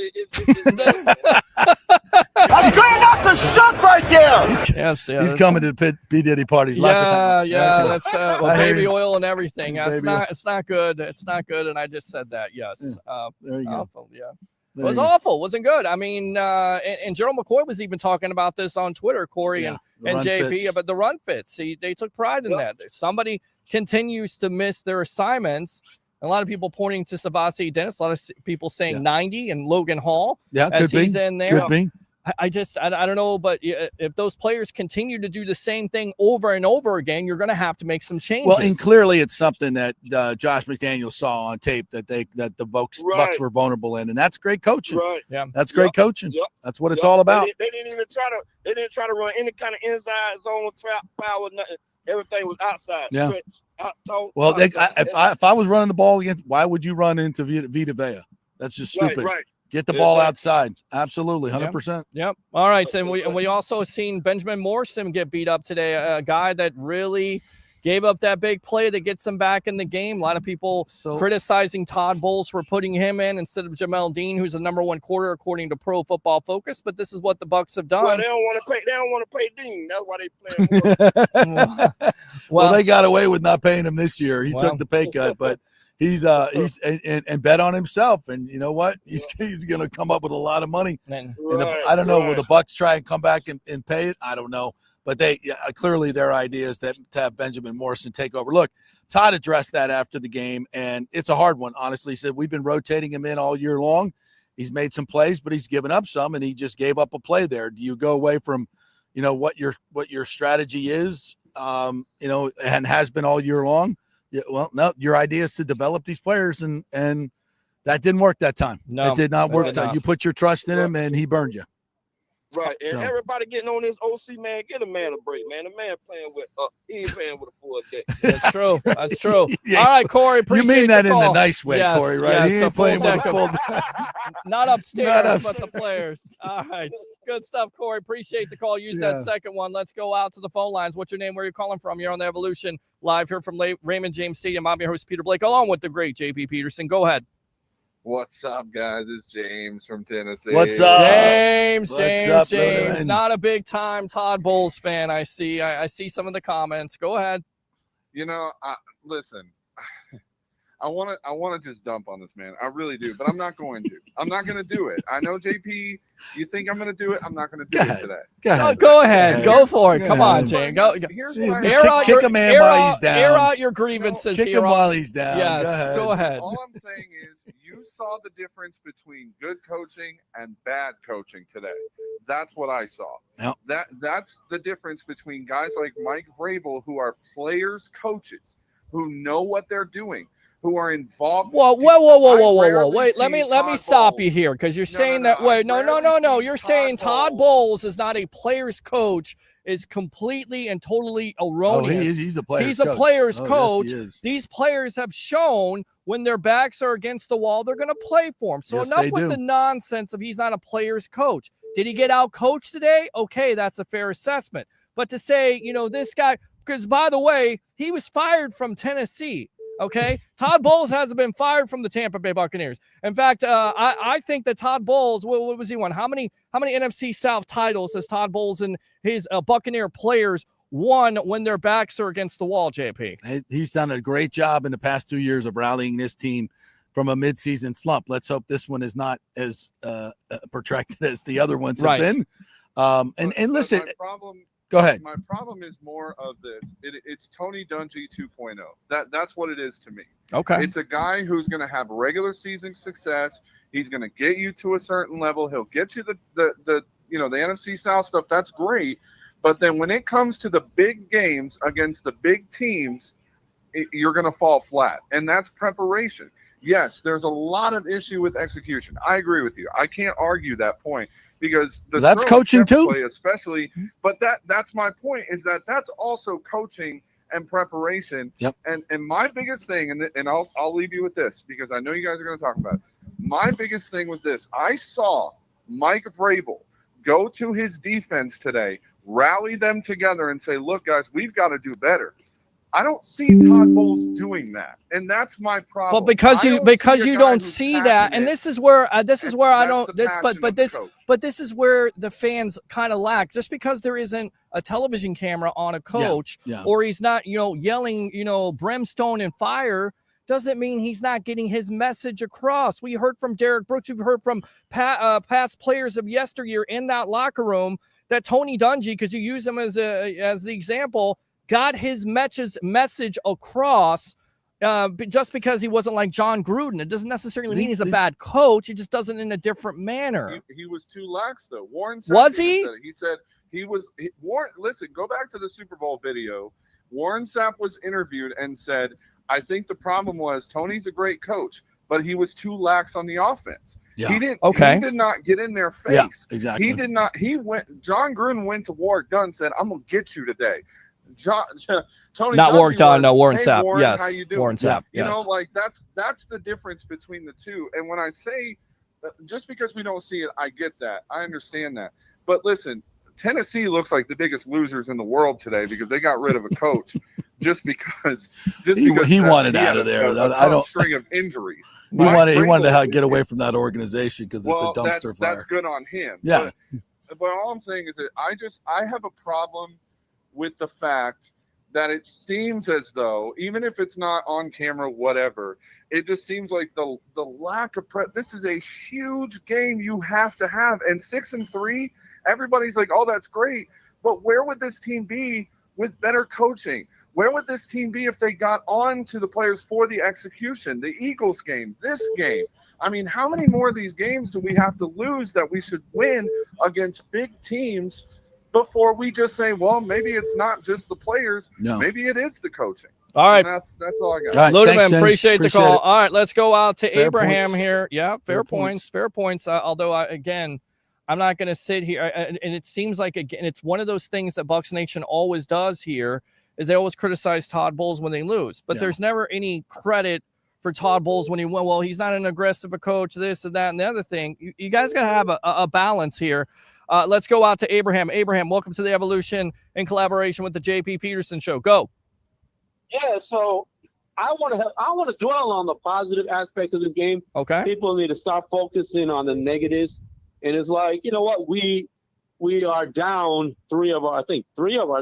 I'm trying not to suck right there. He's coming to the P. Diddy parties. That's baby oil and everything. It's not good. It's not good. And I just said that. Yes. There you go. Yeah. It was awful. It wasn't good. I mean, and Gerald McCoy was even talking about this on Twitter, Corey and JP, about the run fits. See, they took pride in that. Somebody continues to miss their assignments. A lot of people pointing to Savasi Dennis, a lot of people saying 90 and Logan Hall. Yeah, as could he's be. in there. Could be. I don't know, but if those players continue to do the same thing over and over again, you're going to have to make some changes. Well, and clearly it's something that Josh McDaniels saw on tape that the Bucs were vulnerable in, and that's great coaching. Right. Yeah, that's great coaching. Yep. That's what it's all about. They didn't even try to. They didn't try to run any kind of inside zone trap power. Nothing. Everything was outside. Yeah. Stretch, Well, if I was running the ball against, why would you run into Vita Vea? That's just stupid. Right. Get the ball outside. Absolutely, 100%. Yep. All right, and we also seen Benjamin Morrison get beat up today, a guy that really gave up that big play that gets him back in the game. A lot of people criticizing Todd Bowles for putting him in instead of Jamel Dean, who's the number one quarter according to Pro Football Focus. But this is what the Bucs have done. Well, they don't want to pay. They don't want to pay Dean. That's why they playing. Well, they got away with not paying him this year. He took the pay cut, but he's and bet on himself. And you know what? He's going to come up with a lot of money. I don't know. Will the Bucs try and come back and pay it? I don't know. But clearly their idea is to have Benjamin Morrison take over. Look, Todd addressed that after the game, and it's a hard one. Honestly, he said we've been rotating him in all year long. He's made some plays, but he's given up some, and he just gave up a play there. Do you go away from, what your strategy is, and has been all year long? Yeah, well, no, your idea is to develop these players, and that didn't work that time. No, it did not work. Not. You put your trust in him, and he burned you. Right, and everybody getting on this OC, man, get a man a break, man. The man playing with, he ain't playing with a full deck. That's true. That's true. All right, Corey, appreciate you mean that the in call. the nice way, yes, Corey, right? Yes, he ain't playing with a full not upstairs, but the players. All right, good stuff, Corey. Appreciate the call. Use that second one. Let's go out to the phone lines. What's your name? Where are you calling from? You're on the Evolution live here from Raymond James Stadium. I'm your host, Peter Blake, along with the great JP Peterson. Go ahead. What's up, guys? It's James from Tennessee. What's up? James. What's James. up, Not a big time Todd Bowles fan. I see some of the comments. Go ahead. Listen, I want to just dump on this man. I really do, but I'm not going to. I'm not going to do it. I know, JP, you think I'm going to do it. I'm not going to do it today. Go ahead. Go for it. Come on, James. Go. Here's what kick a man while he's down. Air out your grievances kick here. Him while he's down. Yes, go ahead. All I'm saying is you saw the difference between good coaching and bad coaching today. That's what I saw. Yep. That's the difference between guys like Mike Vrabel, who are players, coaches, who know what they're doing, who are involved. Whoa. Wait, let me stop you here, because you're saying that. Wait, no. You're saying Todd Bowles is not a player's coach is completely and totally erroneous. He's a player's coach. He's a player's coach. Yes, these players have shown when their backs are against the wall, they're going to play for him. So enough with the nonsense of he's not a player's coach. Did he get out coached today? Okay, that's a fair assessment. But to say, this guy, because by the way, he was fired from Tennessee. Okay, Todd Bowles hasn't been fired from the Tampa Bay Buccaneers. In fact, I think that Todd Bowles, what was he won? How many NFC South titles has Todd Bowles and his Buccaneer players won when their backs are against the wall, JP? He's done a great job in the past 2 years of rallying this team from a midseason slump. Let's hope this one is not as protracted as the other ones have been. And listen, go ahead. My problem is more of this. It's Tony Dungy 2.0. That's what it is to me. Okay. It's a guy who's going to have regular season success. He's going to get you to a certain level. He'll get you the NFC South stuff. That's great. But then when it comes to the big games against the big teams, you're going to fall flat. And that's preparation. Yes, there's a lot of issue with execution. I agree with you. I can't argue that point. Because that's coaching too, play especially. But that's my point, is that's also coaching and preparation. Yep. And my biggest thing, and I'll leave you with this, because I know you guys are going to talk about it. My biggest thing was this: I saw Mike Vrabel go to his defense today, rally them together, and say, "Look, guys, we've got to do better." I don't see Todd Bowles doing that, and that's my problem. But because you don't see that, and this is where I don't. This is where the fans kind of lack. Just because there isn't a television camera on a coach, or he's not, yelling, brimstone and fire, doesn't mean he's not getting his message across. We heard from Derek Brooks. We've heard from past players of yesteryear in that locker room that Tony Dungy, because you use him as the example, got his message across. Just because he wasn't like John Gruden, it doesn't necessarily mean he's a bad coach. He just does it in a different manner. He was too lax, though. Warren was he? He said he was. Warren, listen, go back to the Super Bowl video. Warren Sapp was interviewed and said, "I think the problem was Tony's a great coach, but he was too lax on the offense. Yeah. He didn't. Okay. He did not get in their face. Yeah, exactly. He did not. He went. John Gruden went to Warwick Dunn, said, "I'm gonna get you today." Tony Not Warwick Dunn, no, Warren "Hey, Sapp. Warren, Yes, how you doing?" Warren Sapp. You Yes. know, like that's the difference between the two. And when I say just because we don't see it, I get that. I understand that. But listen, Tennessee looks like the biggest losers in the world today because they got rid of a coach just because he wanted out of there. I don't string of injuries. He wanted to get away from that organization because it's a dumpster fire. That's good on him. Yeah. But all I'm saying is that I have a problem with the fact that it seems as though, even if it's not on camera, whatever, it just seems like the lack of prep. This is a huge game you have to have. And 6-3, everybody's like, oh, that's great. But where would this team be with better coaching? Where would this team be if they got on to the players for the execution? The Eagles game, this game. I mean, how many more of these games do we have to lose that we should win against big teams before we just say, well, maybe it's not just the players. No. Maybe it is the coaching. All right. And that's all I got. All right, Ludeman, thanks, James. appreciate the call. It. All right, let's go out to Fair Abraham points. here. Yeah, fair points. points. Fair points. Although, again, I'm not going to sit here. And it seems like, again, it's one of those things that Bucs Nation always does here is they always criticize Todd Bowles when they lose. But there's never any credit for Todd Bowles when he went, well, he's not an aggressive coach, this and that and the other thing. You guys got to have a balance here. Let's go out to Abraham. Abraham, welcome to the Evolution in collaboration with the JP Peterson Show. Go. Yeah, so I want to dwell on the positive aspects of this game. Okay. People need to stop focusing on the negatives. And it's like, you know what? We are down three of our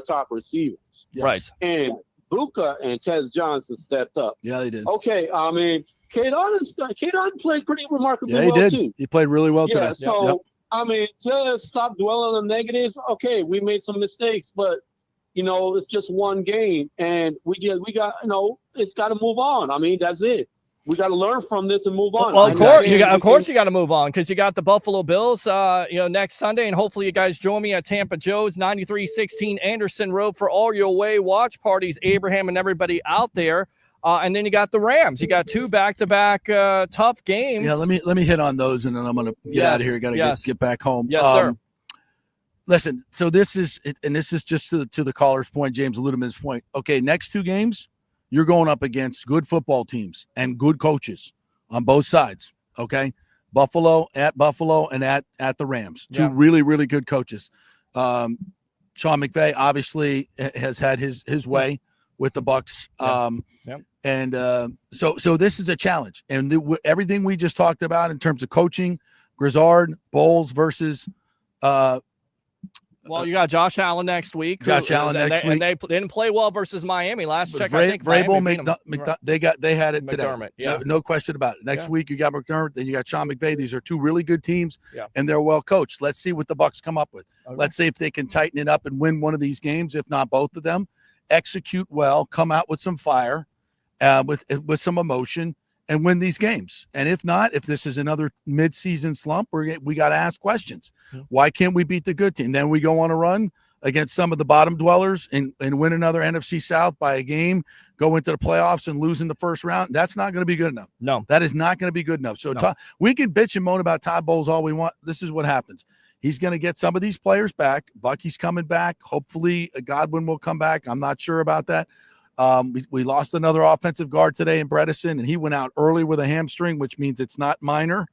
top receivers. Yes. Right. And Buka and Tez Johnson stepped up. Yeah, they did. Okay, I mean, Kadon played pretty remarkably Yeah, he well did. too. He played really well Yeah, today. so Yep. I mean, just stop dwelling on the negatives. Okay, we made some mistakes, but you know, it's just one game, and we got it's got to move on. I mean, that's it. We got to learn from this and move on. Well, of course, you got to move on because you got the Buffalo Bills, next Sunday, and hopefully you guys join me at Tampa Joe's 9316 Anderson Road for all your away watch parties, Abraham and everybody out there. And then you got the Rams. You got two back-to-back tough games. Yeah, let me hit on those, and then I'm going to get out of here. Got to get back home. Yes, sir. Listen, so this is just to the caller's point, James Ludeman's point. Okay, next two games, you're going up against good football teams and good coaches on both sides. Okay, Buffalo and at the Rams, two really, really good coaches. Sean McVay obviously has had his way with the Bucs. And so this is a challenge. And everything we just talked about in terms of coaching, Grizzard, Bowles versus well, you got Josh Allen next week. And they didn't play well versus Miami last check. I think Vrabel, they had it today. McDermott, yeah. No question about it. Next week you got McDermott, then you got Sean McVay. These are two really good teams, and they're well coached. Let's see what the Bucs come up with. Okay. Let's see if they can tighten it up and win one of these games, if not both of them. Execute well, come out with some fire, with some emotion, and win these games. And if not, if this is another mid-season slump, we got to ask questions. Why can't we beat the good team? Then we go on a run against some of the bottom dwellers and win another NFC South by a game, go into the playoffs and lose in the first round. That's not going to be good enough. No. That is not going to be good enough. So we can bitch and moan about Todd Bowles all we want. This is what happens. He's going to get some of these players back. Bucky's coming back. Hopefully Godwin will come back. I'm not sure about that. We lost another offensive guard today in Bredesen, and he went out early with a hamstring, which means it's not minor.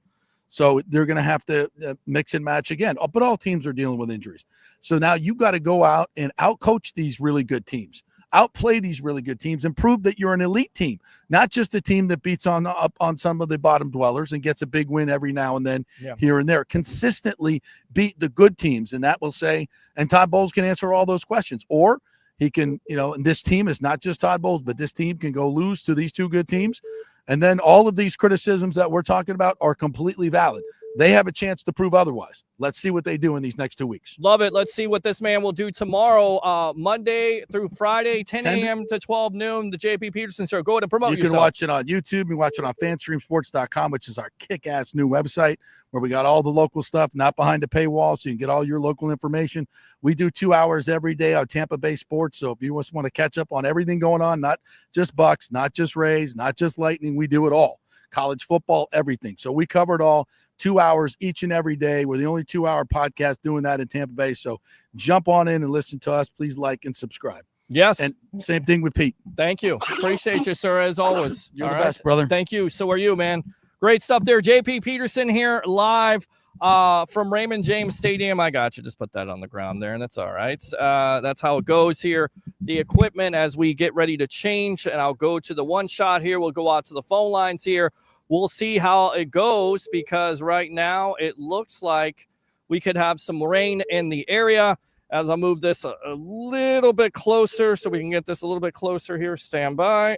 So they're going to have to mix and match again. But all teams are dealing with injuries. So now you got to go out and outcoach these really good teams, outplay these really good teams, and prove that you're an elite team, not just a team that beats up on some of the bottom dwellers and gets a big win every now and then here and there. Consistently beat the good teams, and that will say, and Todd Bowles can answer all those questions. Or he can, and this team is not just Todd Bowles, but this team can go lose to these two good teams. And then all of these criticisms that we're talking about are completely valid. they have a chance to prove otherwise. Let's see what they do in these next 2 weeks. Love it. Let's see what this man will do tomorrow, Monday through Friday, 10 a.m. to 12 noon, the JP Peterson Show. Go ahead and promote yourself. You can watch it on YouTube. You can watch it on fanstreamsports.com, which is our kick-ass new website where we got all the local stuff, not behind the paywall, so you can get all your local information. We do 2 hours every day on Tampa Bay sports, so if you just want to catch up on everything going on, not just Bucs, not just Rays, not just Lightning, we do it all. College football, everything. So we cover it all, 2 hours each and every day. We're the only 2-hour podcast doing that in Tampa Bay. So jump on in and listen to us. Please like and subscribe. Yes. And same thing with Pete. Thank you. Appreciate you, sir, as always. You're the best, brother. Thank you. So are you, man. Great stuff there. JP Peterson here live from Raymond James Stadium. I got you. Just put that on the ground there, and that's all right. That's how it goes here. The equipment as we get ready to change, and I'll go to the one shot here. We'll go out to the phone lines here. We'll see how it goes because right now it looks like we could have some rain in the area. As I move this a little bit closer so we can get this a little bit closer here. Stand by.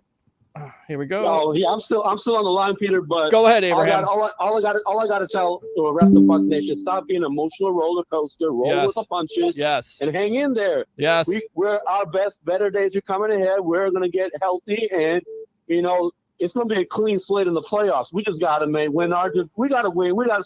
Here we go. Oh, yeah, I'm still on the line, Peter. But go ahead, Abraham. All I got to tell the rest of Buck Nation: stop being an emotional roller coaster. Roll with the punches. Yes. And hang in there. Yes. We're our better days are coming ahead. We're gonna get healthy, and it's gonna be a clean slate in the playoffs. We just gotta win. We gotta win. We gotta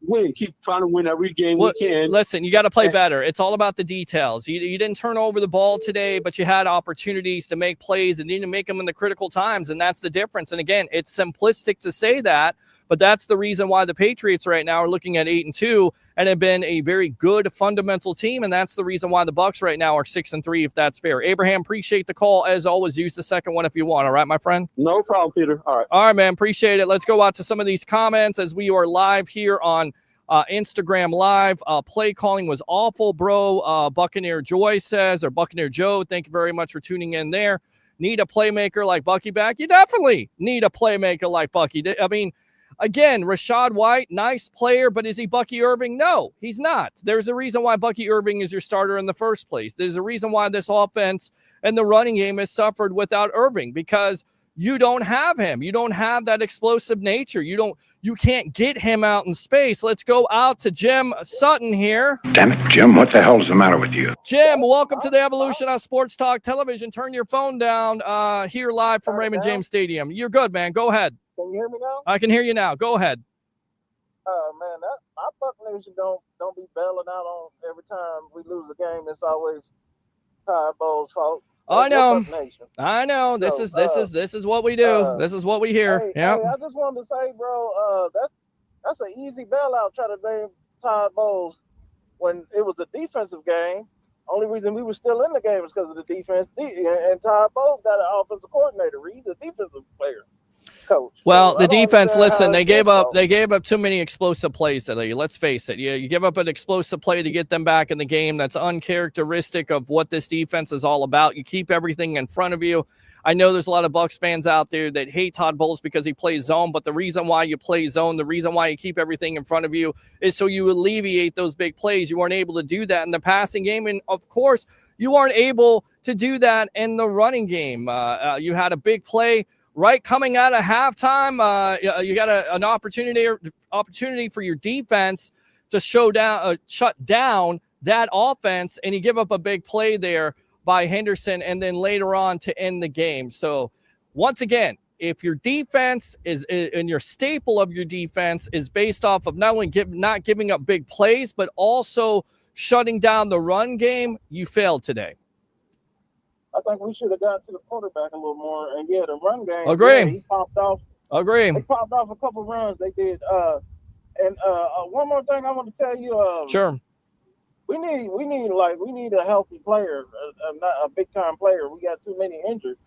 win. Keep trying to win every game we can. Listen, you got to play better. It's all about the details. You didn't turn over the ball today, but you had opportunities to make plays and didn't make them in the critical times, and that's the difference. And again, it's simplistic to say that, but that's the reason why the Patriots right now are looking at 8-2 and have been a very good fundamental team, and that's the reason why the Bucs right now are 6-3, if that's fair. Abraham, appreciate the call. As always, use the second one if you want. All right, my friend? No problem, Peter. All right, man. Appreciate it. Let's go out to some of these comments as we are live here on Instagram Live. Play calling was awful, bro. Buccaneer Joy says, or Buccaneer Joe, thank you very much for tuning in there. Need a playmaker like Bucky back? You definitely need a playmaker like Bucky. I mean, again, Rachaad White, nice player, but is he Bucky Irving? No, he's not. There's a reason why Bucky Irving is your starter in the first place. There's a reason why this offense and the running game has suffered without Irving, because you don't have him. You don't have that explosive nature. You can't get him out in space. Let's go out to Jim Sutton here. Damn it, Jim, what the hell is the matter with you? Jim, welcome to the evolution of Sports Talk Television. Turn your phone down here live from Raymond James Stadium. You're good, man. Go ahead. Can you hear me now? I can hear you now. Go ahead. Man, our Buccaneers don't be bailing out on every time we lose a game. It's always Todd Bowles' fault. I know. This is what we do. This is what we hear. Hey, I just wanted to say, bro, that's an easy bailout. Try to blame Todd Bowles when it was a defensive game. Only reason we were still in the game is because of the defense. And Todd Bowles got an offensive coordinator. He's a defensive player. Coach. Well, the defense, listen, they gave up too many explosive plays today. Let's face it. You give up an explosive play to get them back in the game. That's uncharacteristic of what this defense is all about. You keep everything in front of you. I know there's a lot of Bucs fans out there that hate Todd Bowles because he plays zone, but the reason why you play zone, the reason why you keep everything in front of you is so you alleviate those big plays. You weren't able to do that in the passing game, and of course, you aren't able to do that in the running game. You had a big play right coming out of halftime. You got an opportunity for your defense to shut down that offense, and you give up a big play there by Henderson, and then later on to end the game. So once again, if your defense is, and your staple of your defense is based off of not only not giving up big plays, but also shutting down the run game, you failed today. I think we should have gotten to the quarterback a little more. And yeah, the run game. Agree. Yeah, he popped off. Agree. They popped off a couple runs. They did. And one more thing I want to tell you. Sure. We need a healthy player, not a big time player. We got too many injured.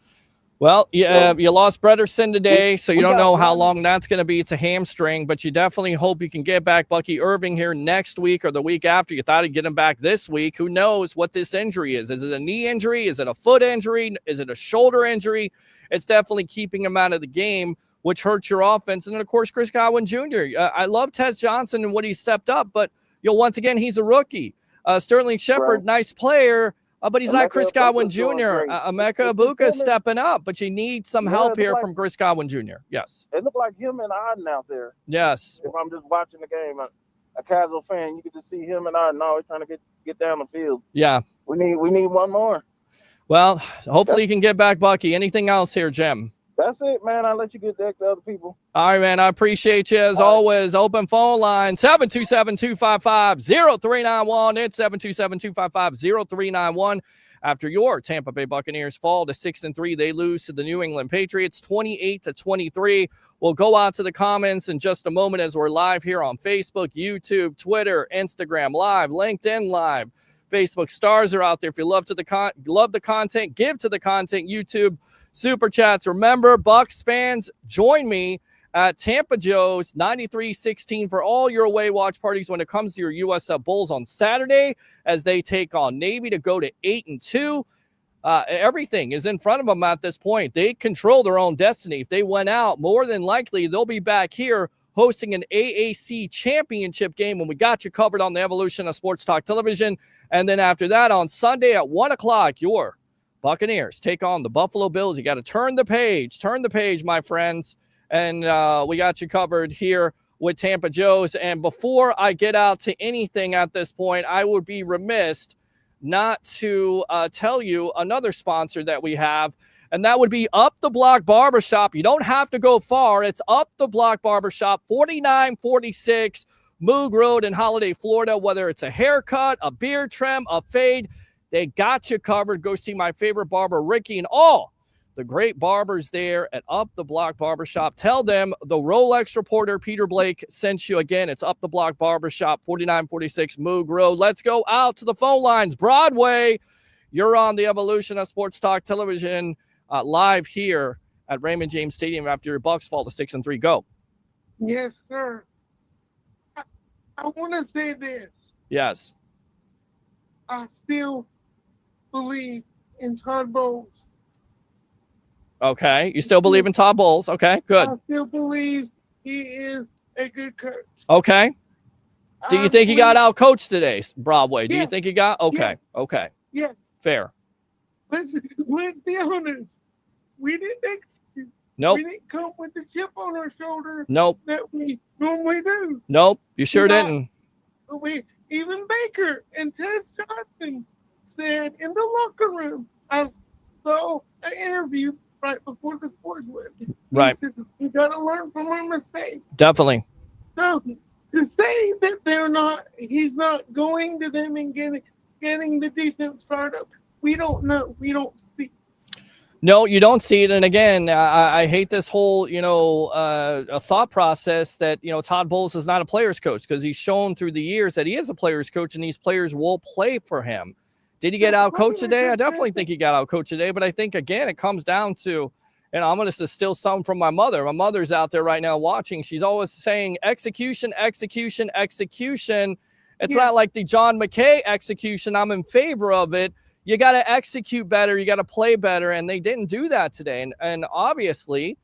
Well, you lost Peterson today, so you don't know how long that's going to be. It's a hamstring, but you definitely hope you can get back Bucky Irving here next week or the week after. You thought you'd get him back this week. Who knows what this injury is? Is it a knee injury? Is it a foot injury? Is it a shoulder injury? It's definitely keeping him out of the game, which hurts your offense. And then, of course, Chris Godwin Jr. I love Tez Johnson and what he stepped up, but once again, he's a rookie. Sterling Shepard, nice player, But he's not Chris Godwin Jr. Emeka Egbuka is him stepping up, but you need some help here from Chris Godwin Jr. Yes. It looked like him and Auden out there. Yes. If I'm just watching the game, a casual fan, you can just see him and Auden always trying to get down the field. Yeah. We need one more. Well, hopefully you can get back Bucky. Anything else here, Jim? That's it, man. I'll let you get back to other people. All right, man. I appreciate you as always. Open phone line 727-255-0391. It's 727-255-0391. After your Tampa Bay Buccaneers fall to 6-3, they lose to the New England Patriots 28-23. We'll go out to the comments in just a moment as we're live here on Facebook, YouTube, Twitter, Instagram Live, LinkedIn Live. Facebook stars are out there. If you love the content, give to the content. YouTube super chats. Remember, Bucs fans, join me at Tampa Joe's 93-16 for all your away watch parties when it comes to your USF Bulls on Saturday as they take on Navy to go to 8-2. Everything is in front of them at this point. They control their own destiny. If they went out, more than likely they'll be back here hosting an AAC championship game when we got you covered on the evolution of Sports Talk Television. And then after that, on Sunday at 1 o'clock, your Buccaneers take on the Buffalo Bills. You got to turn the page, my friends. And we got you covered here with Tampa Joe's. And before I get out to anything at this point, I would be remiss not to tell you another sponsor that we have, and that would be Up the Block Barbershop. You don't have to go far. It's Up the Block Barbershop, 4946 Moog Road in Holiday, Florida. Whether it's a haircut, a beard trim, a fade, they got you covered. Go see my favorite barber, Ricky, and all the great barbers there at Up the Block Barbershop. Tell them the Rolex reporter, Peter Blake, sent you. Again, it's Up the Block Barbershop, 4946 Moog Road. Let's go out to the phone lines. Broadway, you're on the evolution of Sports Talk Television. Live here at Raymond James Stadium after your Bucs fall to 6-3. Go. Yes, sir. I want to say this. Yes. I still believe in Todd Bowles. Okay. You still believe in Todd Bowles. Okay, good. I still believe he is a good coach. Okay. Do you think he got out coached today, Broadway? Do you Yes. think he got? Okay. Yes. Okay. Yes. Fair. Let's be honest. We didn't execute. Nope. We didn't come with the chip on our shoulder. Nope. That we normally do. Nope. You sure didn't. Even Baker and Ted Johnson said in the locker room. I saw an interview right before the sports web. Right. Said, we got to learn from our mistakes. Definitely. So to say that he's not going to them and getting the defense fired up, we don't know. We don't see. No, you don't see it. And again, I hate this whole, a thought process that, Todd Bowles is not a player's coach, because he's shown through the years that he is a player's coach and these players will play for him. Did he get out coached today? I definitely think he got out coached today. But I think, again, it comes down to, and I'm going to steal some from my mother. My mother's out there right now watching. She's always saying execution, execution, execution. It's not like the John McKay execution. I'm in favor of it. You got to execute better. You got to play better. And they didn't do that today. And obviously,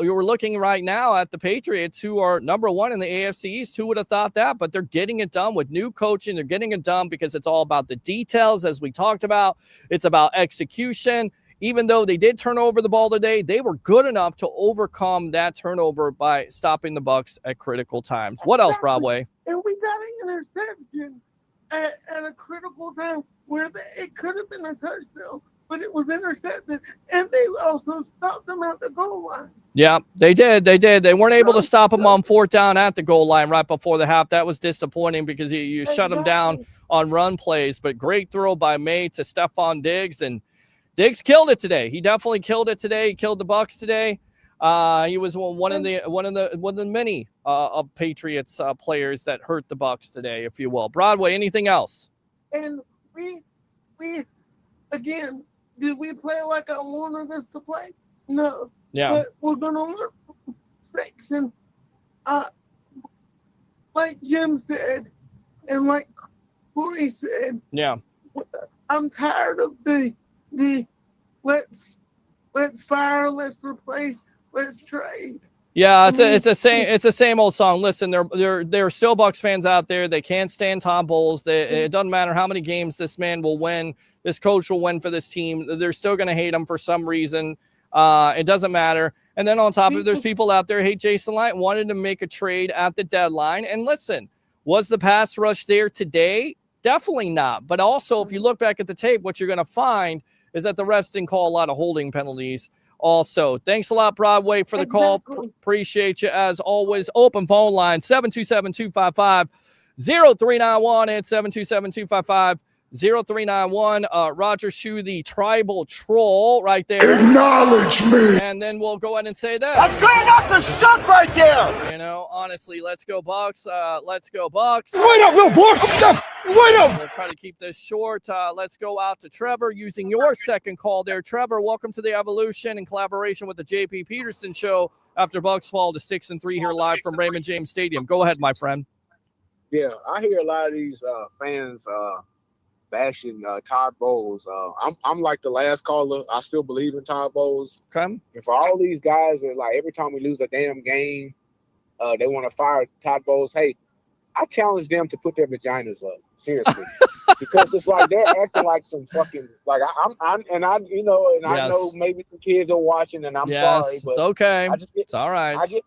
we were looking right now at the Patriots, who are number one in the AFC East. Who would have thought that? But they're getting it done with new coaching. They're getting it done because it's all about the details, as we talked about. It's about execution. Even though they did turn over the ball today, they were good enough to overcome that turnover by stopping the Bucs at critical times. What else, Broadway? And we got an interception at a critical time where it could have been a touchdown, but it was intercepted, and they also stopped them at the goal line. Yeah, they did. They weren't able to stop them on fourth down at the goal line right before the half. That was disappointing because you shut them down on run plays. But great throw by May to Stephon Diggs, and Diggs killed it today. He definitely killed it today. He killed the Bucs today. He was one of the many of Patriots players that hurt the Bucs today, if you will. Broadway, anything else? And we again, did we play like I wanted us to play? No. Yeah. But we're gonna learn from mistakes, and like Jim said, and like Corey said, yeah, I'm tired of the let's fire, let's replace, let's trade. Yeah, it's the same old song. Listen, there are still Bucs fans out there. They can't stand Tom Bowles. It doesn't matter how many games this man will win, this coach will win for this team. They're still going to hate him for some reason. It doesn't matter. And then on top of it, there's people out there hate Jason Light, wanted to make a trade at the deadline. And listen, was the pass rush there today? Definitely not. But also, if you look back at the tape, what you're going to find is that the refs didn't call a lot of holding penalties. Also, thanks a lot, Broadway, for the call. Appreciate you as always. Open phone line 727-255-0391 and 727-255-0391. Roger Shue, the tribal troll, right there. Acknowledge me. And then we'll go ahead and say this. I'm straight up the shot right there. You know, honestly, let's go Bucs. Let's go Bucs. Wait up, little boy. Wait up. We'll try to keep this short. Let's go out to Trevor using your second call there. Trevor, welcome to the Evolution in collaboration with the JP Peterson Show after Bucs fall to 6-3 here live from Raymond James Stadium. Go ahead, my friend. Yeah, I hear a lot of these fans bashing Todd Bowles. I'm like the last caller. I still believe in Todd Bowles. Okay. And for all these guys that like every time we lose a damn game, they want to fire Todd Bowles. Hey, I challenge them to put their vaginas up, seriously, because it's like they're acting like some fucking like I know maybe some kids are watching, and I'm sorry, but it's okay. It's all right. I get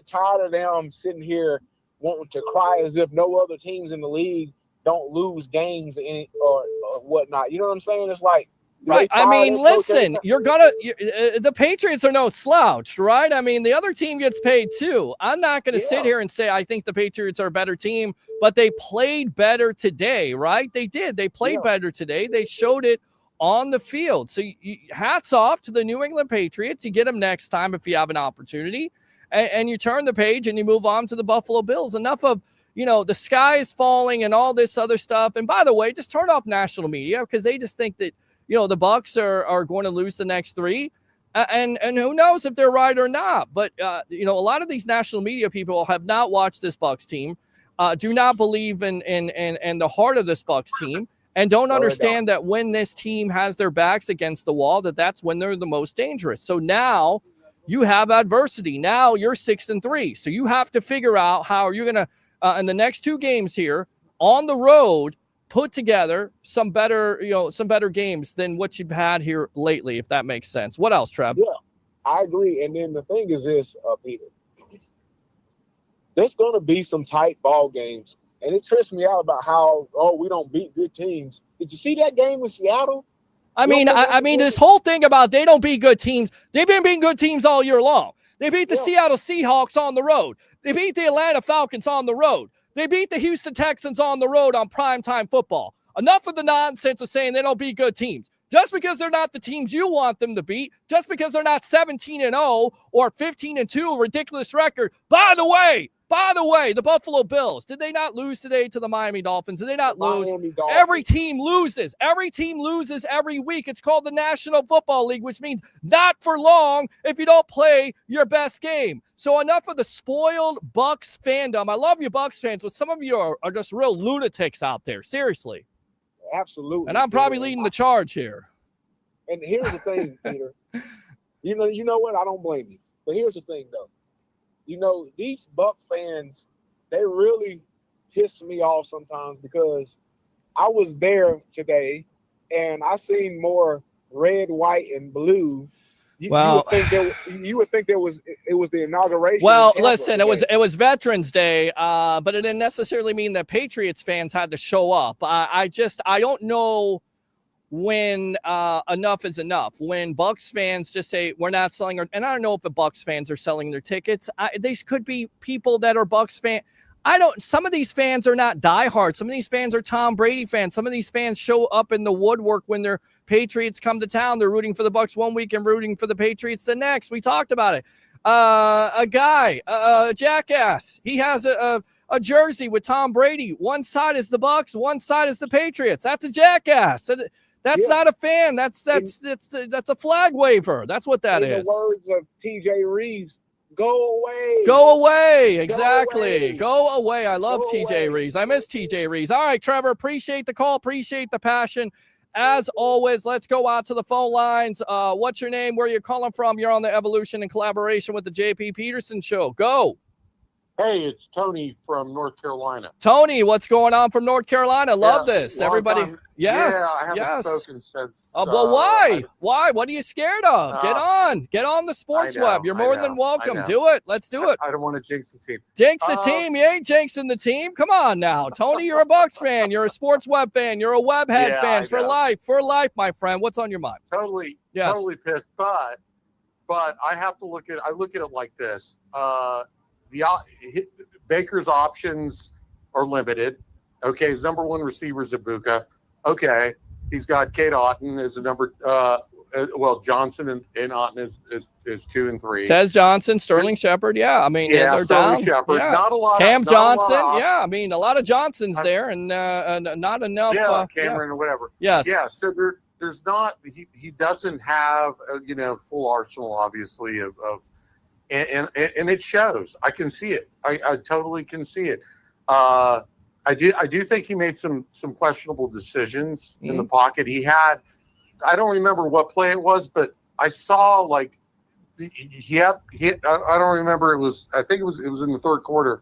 tired of them sitting here wanting to cry as if no other teams in the league don't lose games or whatnot. You know what I'm saying? It's like. Right. I mean, listen, the Patriots are no slouch, right? I mean, the other team gets paid too. I'm not going to sit here and say I think the Patriots are a better team, but they played better today, right? They did. They played better today. They showed it on the field. So hats off to the New England Patriots. You get them next time if you have an opportunity, and you turn the page and you move on to the Buffalo Bills. Enough of, the sky is falling and all this other stuff. And by the way, just turn off national media because they just think that, the Bucs are going to lose the next three, and who knows if they're right or not. But a lot of these national media people have not watched this Bucs team, do not believe in the heart of this Bucs team, and don't understand that when this team has their backs against the wall, that's when they're the most dangerous. So now you have adversity. Now you're 6-3, so you have to figure out how you're going to in the next two games here on the road. Put together some better games than what you've had here lately, if that makes sense. What else, Trev? Yeah, I agree. And then the thing is this, Peter, there's going to be some tight ball games. And it trips me out about how, we don't beat good teams. Did you see that game with Seattle? I mean, this whole thing about they don't beat good teams. They've been beating good teams all year long. They beat the Seattle Seahawks on the road. They beat the Atlanta Falcons on the road. They beat the Houston Texans on the road on primetime football. Enough of the nonsense of saying they don't beat good teams. Just because they're not the teams you want them to beat, just because they're not 17-0 or 15-2, ridiculous record. By the way, the Buffalo Bills, did they not lose today to the Miami Dolphins? Did they not lose? Every team loses. Every team loses every week. It's called the National Football League, which means not for long if you don't play your best game. So enough of the spoiled Bucs fandom. I love you, Bucs fans, but some of you are just real lunatics out there. Seriously. Absolutely. And I'm probably leading the charge here. And here's the thing, Peter. You know what? I don't blame you. But here's the thing, though. These Buc fans, they really piss me off sometimes because I was there today and I seen more red, white, and blue. You would think it was the inauguration. Well, listen, it was Veterans Day, but it didn't necessarily mean that Patriots fans had to show up. I don't know when enough is enough. When Bucs fans just say we're not selling, and I don't know if the Bucs fans are selling their tickets. These could be people that are Bucs fans. Some of these fans are not diehard. Some of these fans are Tom Brady fans. Some of these fans show up in the woodwork when their Patriots come to town. They're rooting for the Bucs one week and rooting for the Patriots the next. We talked about it. A guy, a jackass. He has a jersey with Tom Brady. One side is the Bucs, one side is the Patriots. That's a jackass. That's not a fan. That's a flag waver. That's what that is. In the words of TJ Reeves, go away. Go away. Exactly. Go away. I love TJ Reeves. I miss TJ Reeves. All right, Trevor, appreciate the call. Appreciate the passion. as always, let's go out to the phone lines. What's your name? Where are you calling from? You're on the Evolution in collaboration with the JP Peterson Show. Go. Hey, it's Tony from North Carolina. Tony, what's going on from North Carolina? Love this. long Everybody. time. Yes. Yeah, I haven't spoken since. Well, why? Why? What are you scared of? Get on the sports I know, web. You're more than I welcome. know. Do it. Let's do it. I don't want to jinx the team. Jinx the team. You ain't jinxing the team. Come on now. Tony, you're a Bucs fan. You're a sports web fan. You're a webhead Yeah, fan I for know. life. For life, my friend. What's on your mind? Totally, Yes. totally pissed. But I have to look at it like this. Baker's options are limited. Okay, his number one receiver is Ibuka. Okay, he's got Kate Otten as a number. Johnson and Otten is 2 and 3. Tez Johnson, Sterling Shepard. Yeah, I mean, they're Sterling down. Shepard. Yeah. Not a lot. Cam not a lot Johnson. of- Yeah, I mean, a lot of Johnsons there, and not enough. Cameron or whatever. Yes. Yeah. So there's not. He doesn't have full arsenal, obviously of and it shows. I can see it. I totally can see it. I do think he made some questionable decisions in the pocket. He had, I don't remember what play it was, but I saw I don't remember. I think it was in the third quarter.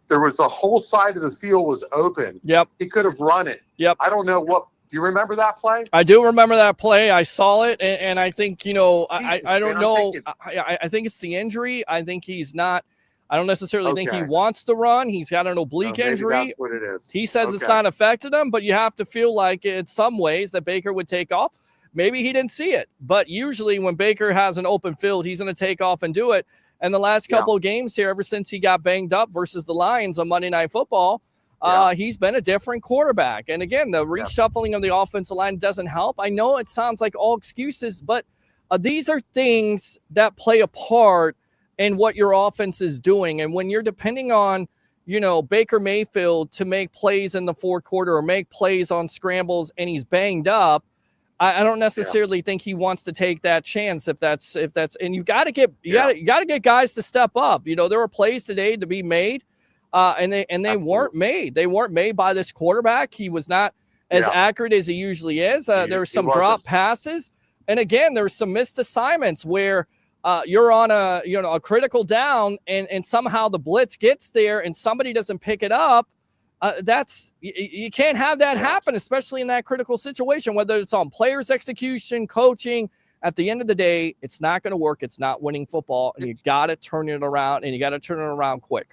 There was the whole side of the field was open. Yep. He could have run it. Yep. I don't know what. Do you remember that play? I do remember that play. I saw it, and I think, I don't know. I think it's the injury. I think he's not. I don't necessarily think he wants to run. He's got an oblique injury. That's what it is. He says it's not affected him, but you have to feel like in some ways that Baker would take off. Maybe he didn't see it, but usually when Baker has an open field, he's going to take off and do it. And the last couple of games here, ever since he got banged up versus the Lions on Monday Night Football, he's been a different quarterback. And again, the reshuffling of the offensive line doesn't help. I know it sounds like all excuses, but these are things that play a part in what your offense is doing. And when you're depending on, Baker Mayfield to make plays in the fourth quarter or make plays on scrambles and he's banged up, I don't necessarily think he wants to take that chance if that's and you got to get guys to step up. There were plays today to be made. And they weren't made. They weren't made by this quarterback. He was not as accurate as he usually is. There were some drop passes, and again, there's some missed assignments where you're on a critical down, and somehow the blitz gets there, and somebody doesn't pick it up. You can't have that happen, especially in that critical situation. Whether it's on players' execution, coaching. At the end of the day, it's not going to work. It's not winning football, and you got to turn it around, and you got to turn it around quick.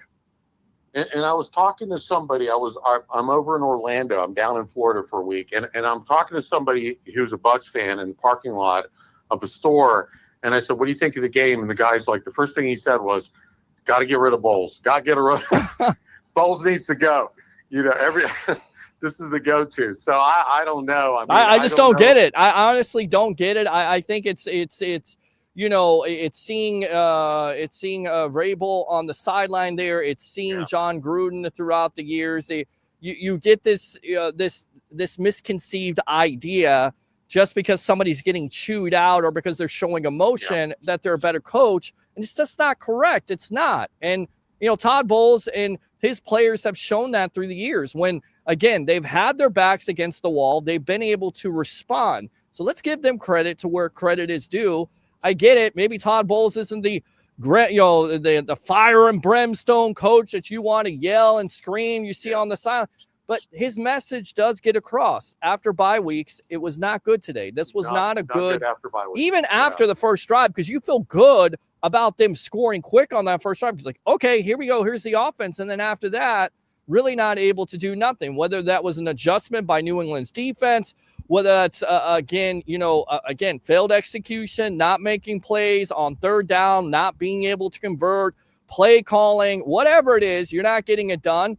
And I was talking to somebody. I'm over in Orlando. I'm down in Florida for a week, and I'm talking to somebody who's a Bucs fan in the parking lot of a store. And I said, "What do you think of the game?" And the guy's like, the first thing he said was, "Got to get rid of Bowles. Got to get rid of Bowles needs to go." This is the go-to. So I don't know. I just don't get it. I honestly don't get it. I think it's seeing Vrabel on the sideline there. It's seeing John Gruden throughout the years. You get this misconceived idea just because somebody's getting chewed out or because they're showing emotion that they're a better coach, and it's just not correct. It's not. And Todd Bowles and his players have shown that through the years when, again, they've had their backs against the wall. They've been able to respond. So let's give them credit to where credit is due. I get it. Maybe Todd Bowles isn't the fire and brimstone coach that you want to yell and scream you see on the side. But his message does get across. After bye weeks, it was not good today. This was not a good after bye weeks. Even after the first drive, because you feel good about them scoring quick on that first drive. He's like, okay, here we go. Here's the offense. And then after that, really not able to do nothing, whether that was an adjustment by New England's defense, whether that's, failed execution, not making plays on third down, not being able to convert, play calling, whatever it is, you're not getting it done.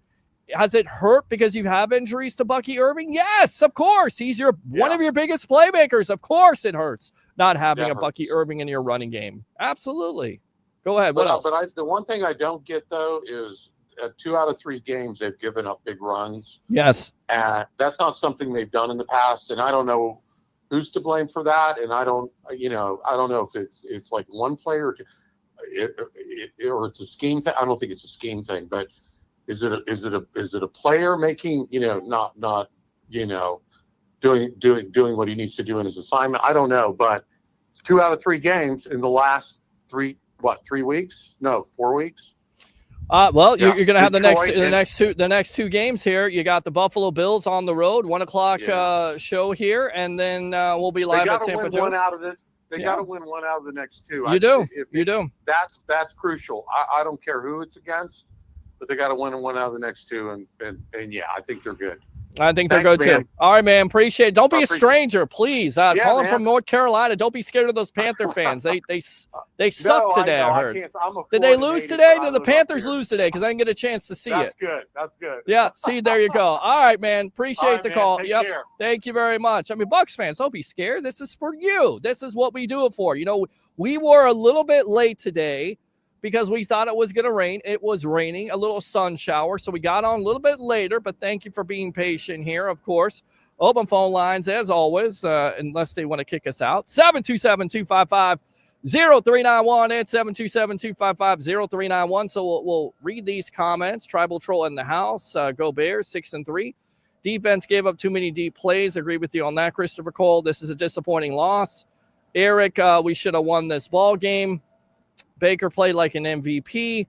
Has it hurt because you have injuries to Bucky Irving? Yes, of course. He's one of your biggest playmakers. Of course it hurts not having a Bucky Irving in your running game. Absolutely. Go ahead. What else? But the one thing I don't get, though, is 2 out of 3 games they've given up big runs. Yes. And that's not something they've done in the past. And I don't know who's to blame for that. And I don't know if it's like one player or it's a scheme thing. I don't think it's a scheme thing, but is it a player making, not doing what he needs to do in his assignment. I don't know, but it's 2 out of 3 games in the last 3 weeks? No, 4 weeks. Well, you're going to have Detroit the next two games here. You got the Buffalo Bills on the road, 1 o'clock show here, and then we'll be live at Tampa Bay. They got to win 1 out of the next 2. You do. That's crucial. I don't care who it's against, but they got to win 1 out of the next 2, and yeah, I think they're good. I think they're good too. All right, man. Appreciate it. Don't be a stranger, please. Calling from North Carolina. Don't be scared of those Panther fans. They suck today. I heard. Did they lose today? Did the Panthers lose today? Because I didn't get a chance to see it. That's good. Yeah. See, there you go. All right, man. Appreciate the call. Take Yep. care. Thank you very much. I mean, Bucs fans, don't be scared. This is for you. This is what we do it for. You know, we were a little bit late today because we thought it was going to rain. It was raining, a little sun shower, so we got on a little bit later, but thank you for being patient here, of course. Open phone lines, as always, unless they want to kick us out. 727-255-0391 and 727-255-0391. So we'll read these comments. Tribal Troll in the house. Go Bears, 6-3. Defense gave up too many deep plays. Agree with you on that, Christopher Cole. This is a disappointing loss. Eric, we should have won this ball game. Baker played like an MVP.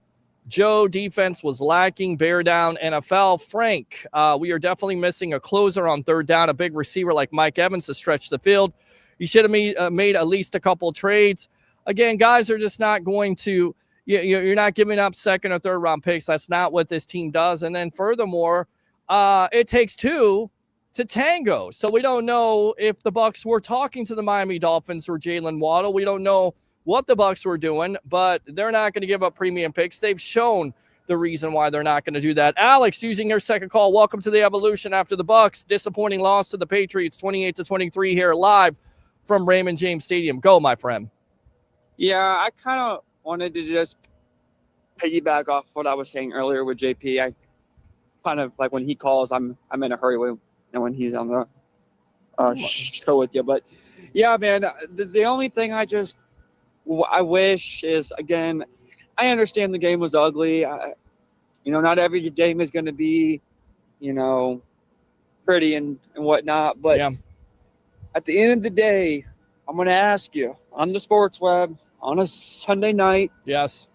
Joe, defense was lacking. Bear down. NFL. Frank, we are definitely missing a closer on third down, a big receiver like Mike Evans to stretch the field. You should have made at least a couple trades. Again, guys are just not going to – you're not giving up second or third round picks. That's not what this team does. And then furthermore, it takes 2 to tango. So we don't know if the Bucs were talking to the Miami Dolphins or Jalen Waddle. We don't know what the Bucs were doing, but they're not going to give up premium picks. They've shown the reason why they're not going to do that. Alex, using your second call, welcome to the Evolution after the Bucs. Disappointing loss to the Patriots, 28-23 here live from Raymond James Stadium. Go, my friend. Yeah, I kind of wanted to just piggyback off what I was saying earlier with JP. I kind of like when he calls, I'm in a hurry when he's on the show with you. But yeah, man, the only thing I wish is, again, I understand the game was ugly. Not every game is going to be, pretty and whatnot. But at the end of the day, I'm going to ask you on the sports web on a Sunday night. Yes.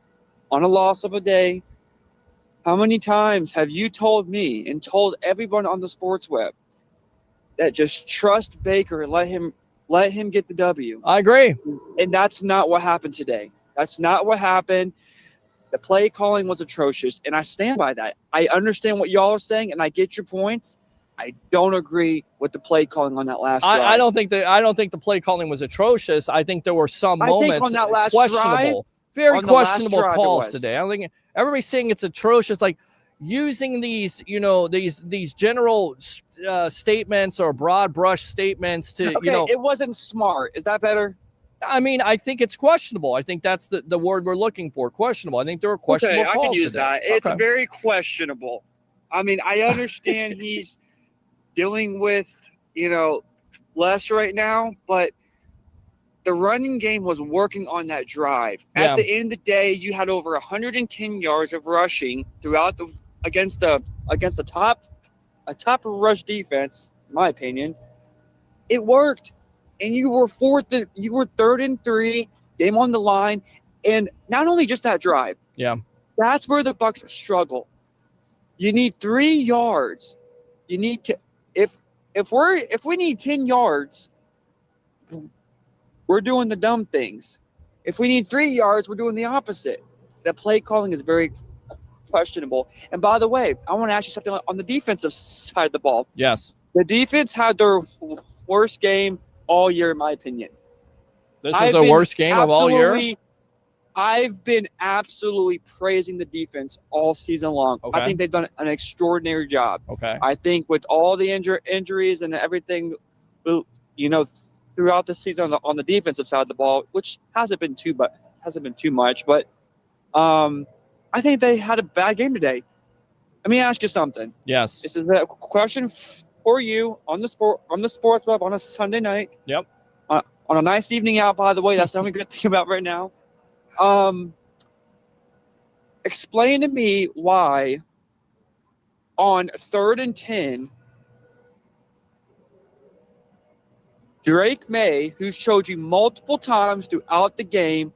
On a loss of a day, how many times have you told me and told everyone on the sports web that just trust Baker and let him get the W? I agree. And that's not what happened today. That's not what happened. The play calling was atrocious, and I stand by that. I understand what y'all are saying, and I get your points. I don't agree with the play calling on that last drive. I don't think the play calling was atrocious. I think there were some moments on that last questionable, drive, very questionable calls today. I don't think everybody's saying it's atrocious. Like using these, these general statements or broad brush statements to, it wasn't smart. Is that better? I mean, I think it's questionable. I think that's the word we're looking for. Questionable. I think there were questionable calls. I can use today. that. It's very questionable. I mean, I understand he's dealing with, less right now, but the running game was working on that drive. At the end of the day, you had over 110 yards of rushing throughout against a top rush defense, in my opinion. It worked. And you were 3rd and 3, game on the line, and not only just that drive. Yeah. That's where the Bucs struggle. You need 3 yards. You need to if we need 10 yards, we're doing the dumb things. If we need 3 yards, we're doing the opposite. The play calling is very questionable. And by the way, I want to ask you something on the defensive side of the ball. Yes. The defense had their worst game all year, in my opinion. This was the worst game of all year? I've been absolutely praising the defense all season long. Okay. I think they've done an extraordinary job. Okay. I think with all the injuries and everything, throughout the season on the defensive side of the ball, which hasn't been too much, but I think they had a bad game today. Let me ask you something. Yes. This is a question for you on the sports web on a Sunday night. Yep. On a nice evening out, by the way. That's the only good thing about right now. Explain to me why on 3rd and 10 Drake May, who showed you multiple times throughout the game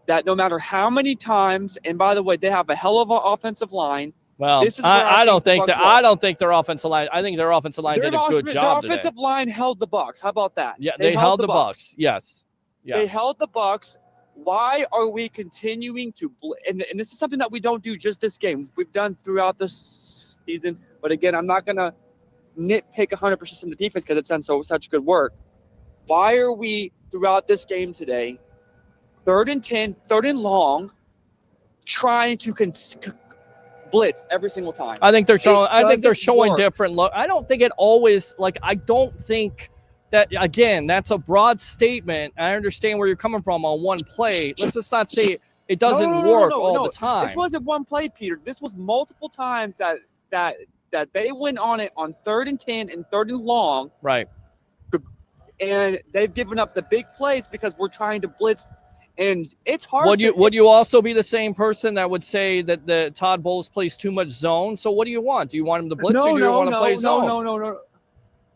that no matter how many times, and by the way, they have a hell of an offensive line. Well, This is where I don't think that. Bucs I lost. don't think their offensive line. I think their offensive line did a good job Their offensive line held the Bucs. How about that? Yeah, they held the Bucs. Yes. They held the Bucs. Why are we continuing to and this is something that we don't do just this game. We've done throughout this season. But again, I'm not going to nitpick 100% from the defense because it's done such good work. Why are we throughout this game today, 3rd and 10, 3rd and long, trying to blitz every single time? I think they're showing. I think they're showing work. different look. I don't think it always I don't think that, again, that's a broad statement. I understand where you're coming from on one play. Let's just not say it doesn't work all the time. This wasn't one play, Peter. This was multiple times that they went on it on 3rd and 10 and 3rd and long. Right. And they've given up the big plays because we're trying to blitz. And it's hard. Would you also be the same person that would say that the Todd Bowles plays too much zone? So what do you want? Do you want him to blitz or do you want to play zone? No.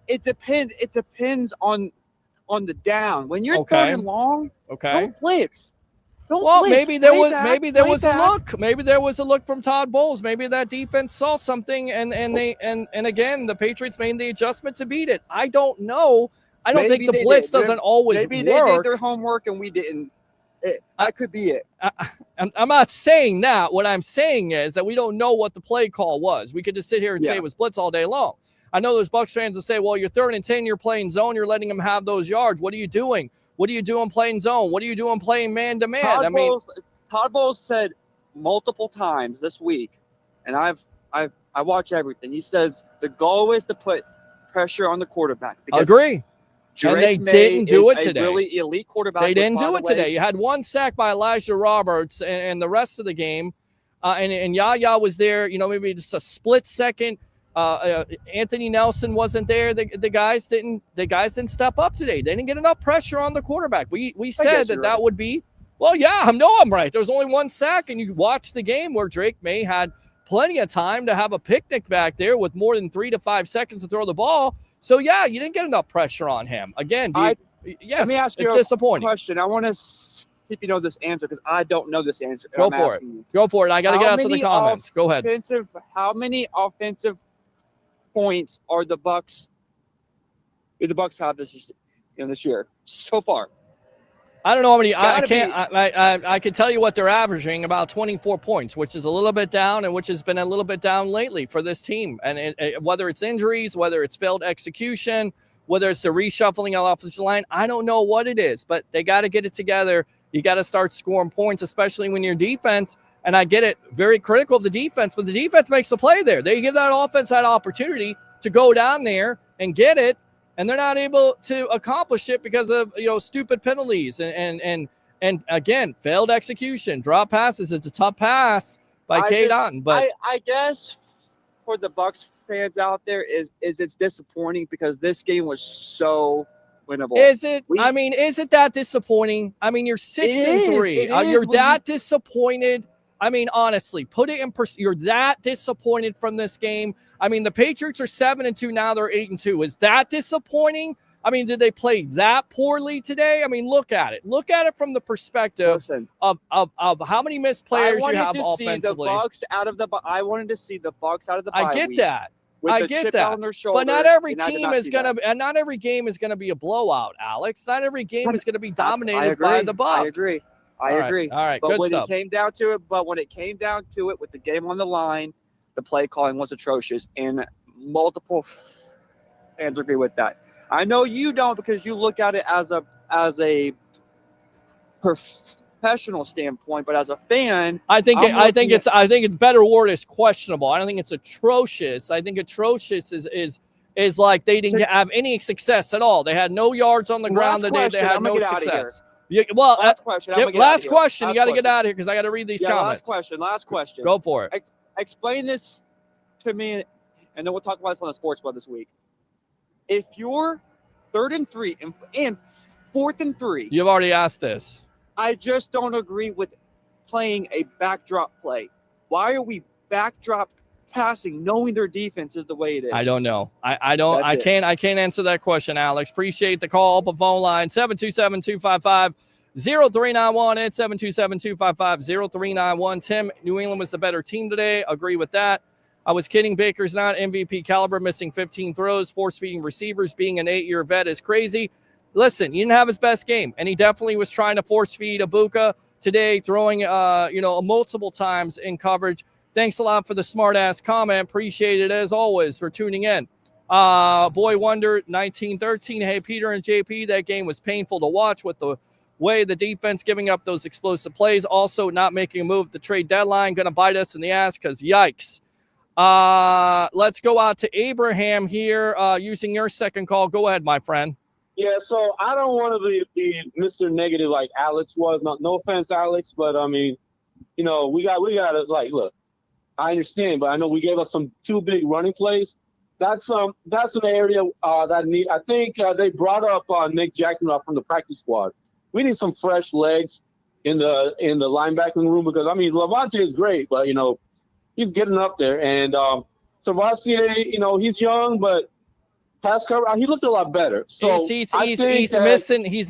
It depends. It depends on the down. When you're 3rd and long, don't blitz. Maybe there was a look. Maybe there was a look from Todd Bowles. Maybe that defense saw something and again the Patriots made the adjustment to beat it. I don't know. I don't think the blitz doesn't always work. Maybe they did their homework and we didn't. That could be it. I'm not saying that. What I'm saying is that we don't know what the play call was. We could just sit here and say it was blitz all day long. I know there's Bucs fans that say, well, you're 3rd and 10, you're playing zone, you're letting them have those yards. What are you doing? What are you doing playing zone? What are you doing playing man-to-man? Todd Bowles said multiple times this week, and I watch everything. He says the goal is to put pressure on the quarterback. Agree. Drake and they May didn't do it today. A really elite quarterback. They didn't do it today. You had 1 sack by Elijah Roberts, and the rest of the game, and Yaya was there. Maybe just a split second. Anthony Nelson wasn't there. The guys didn't step up today. They didn't get enough pressure on the quarterback. We said that would be. Well, yeah, I'm right. There's only 1 sack, and you watch the game where Drake May had plenty of time to have a picnic back there with more than 3 to 5 seconds to throw the ball. So, yeah, you didn't get enough pressure on him. Again, yes, let me ask you it's disappointing. Question. I want to see if you know this answer because I don't know this answer. Go for it. I got to get out to the comments. Go ahead. How many offensive points are the Bucs have this year so far? I don't know how many. I can tell you what they're averaging, about 24 points, which is a little bit down and which has been a little bit down lately for this team. And whether it's injuries, whether it's failed execution, whether it's the reshuffling of the offensive line, I don't know what it is, but they got to get it together. You got to start scoring points, especially when your defense, and I get it, very critical of the defense, but the defense makes the play there. They give that offense that opportunity to go down there and get it, and they're not able to accomplish it because of stupid penalties and again, failed execution, drop passes. It's a tough pass by Cade Otton. But I guess for the Bucs fans out there is it's disappointing because this game was so winnable. Is it? Is it that disappointing? You're 6-3. You're that disappointed. Honestly, put it in perspective. You're that disappointed from this game. The Patriots are 7-2 now. They're 8-2. Is that disappointing? Did they play that poorly today? Look at it. Look at it from the perspective of how many missed players you have offensively. I wanted to see the Bucs out of the bye I get week that. I get that. But not every team is going to, and not every game is going to be a blowout, Alex. Not every game is going to be dominated by the Bucs. I agree. All right. But Good when stuff. it came down to it, with the game on the line, the play calling was atrocious, and multiple fans agree with that. I know you don't because you look at it as a professional standpoint, but as a fan, I think better word is questionable. I don't think it's atrocious. I think atrocious is like they didn't have any success at all. They had no yards on the ground today. They had no success. Last question. You got to get out of here because I got to read these comments. Last question. Go for it. Explain this to me, and then we'll talk about this on the Sports Club this week. If you're 3rd and 3 and 4th and 3, you've already asked this. I just don't agree with playing a backdrop play. Why are we backdrop passing, knowing their defense is the way it is? I don't know. I can't answer that question, Alex. Appreciate the call. Up a phone line 727-255-0391 and 727-255-0391. Tim, New England was the better team today. Agree with that. I was kidding. Baker's not MVP caliber, missing 15 throws, force-feeding receivers, being an 8-year vet is crazy. Listen, he didn't have his best game, and he definitely was trying to force-feed Ibuka today, throwing, multiple times in coverage. Thanks a lot for the smart-ass comment. Appreciate it, as always, for tuning in. Boy Wonder, 1913. Hey, Peter and JP, that game was painful to watch with the way the defense giving up those explosive plays. Also, not making a move at the trade deadline. Going to bite us in the ass because yikes. Let's go out to Abraham here using your second call. Go ahead, my friend. Yeah, so I don't want to be Mr. Negative like Alex was. No offense, Alex, but I mean, we got to look. I understand, but I know we gave us two big running plays. That's an area that need. I think they brought up Nick Jackson up from the practice squad. We need some fresh legs in the linebacking room because I mean Levante is great, but he's getting up there, and Servassier, he's young, but pass cover, he looked a lot better. So he's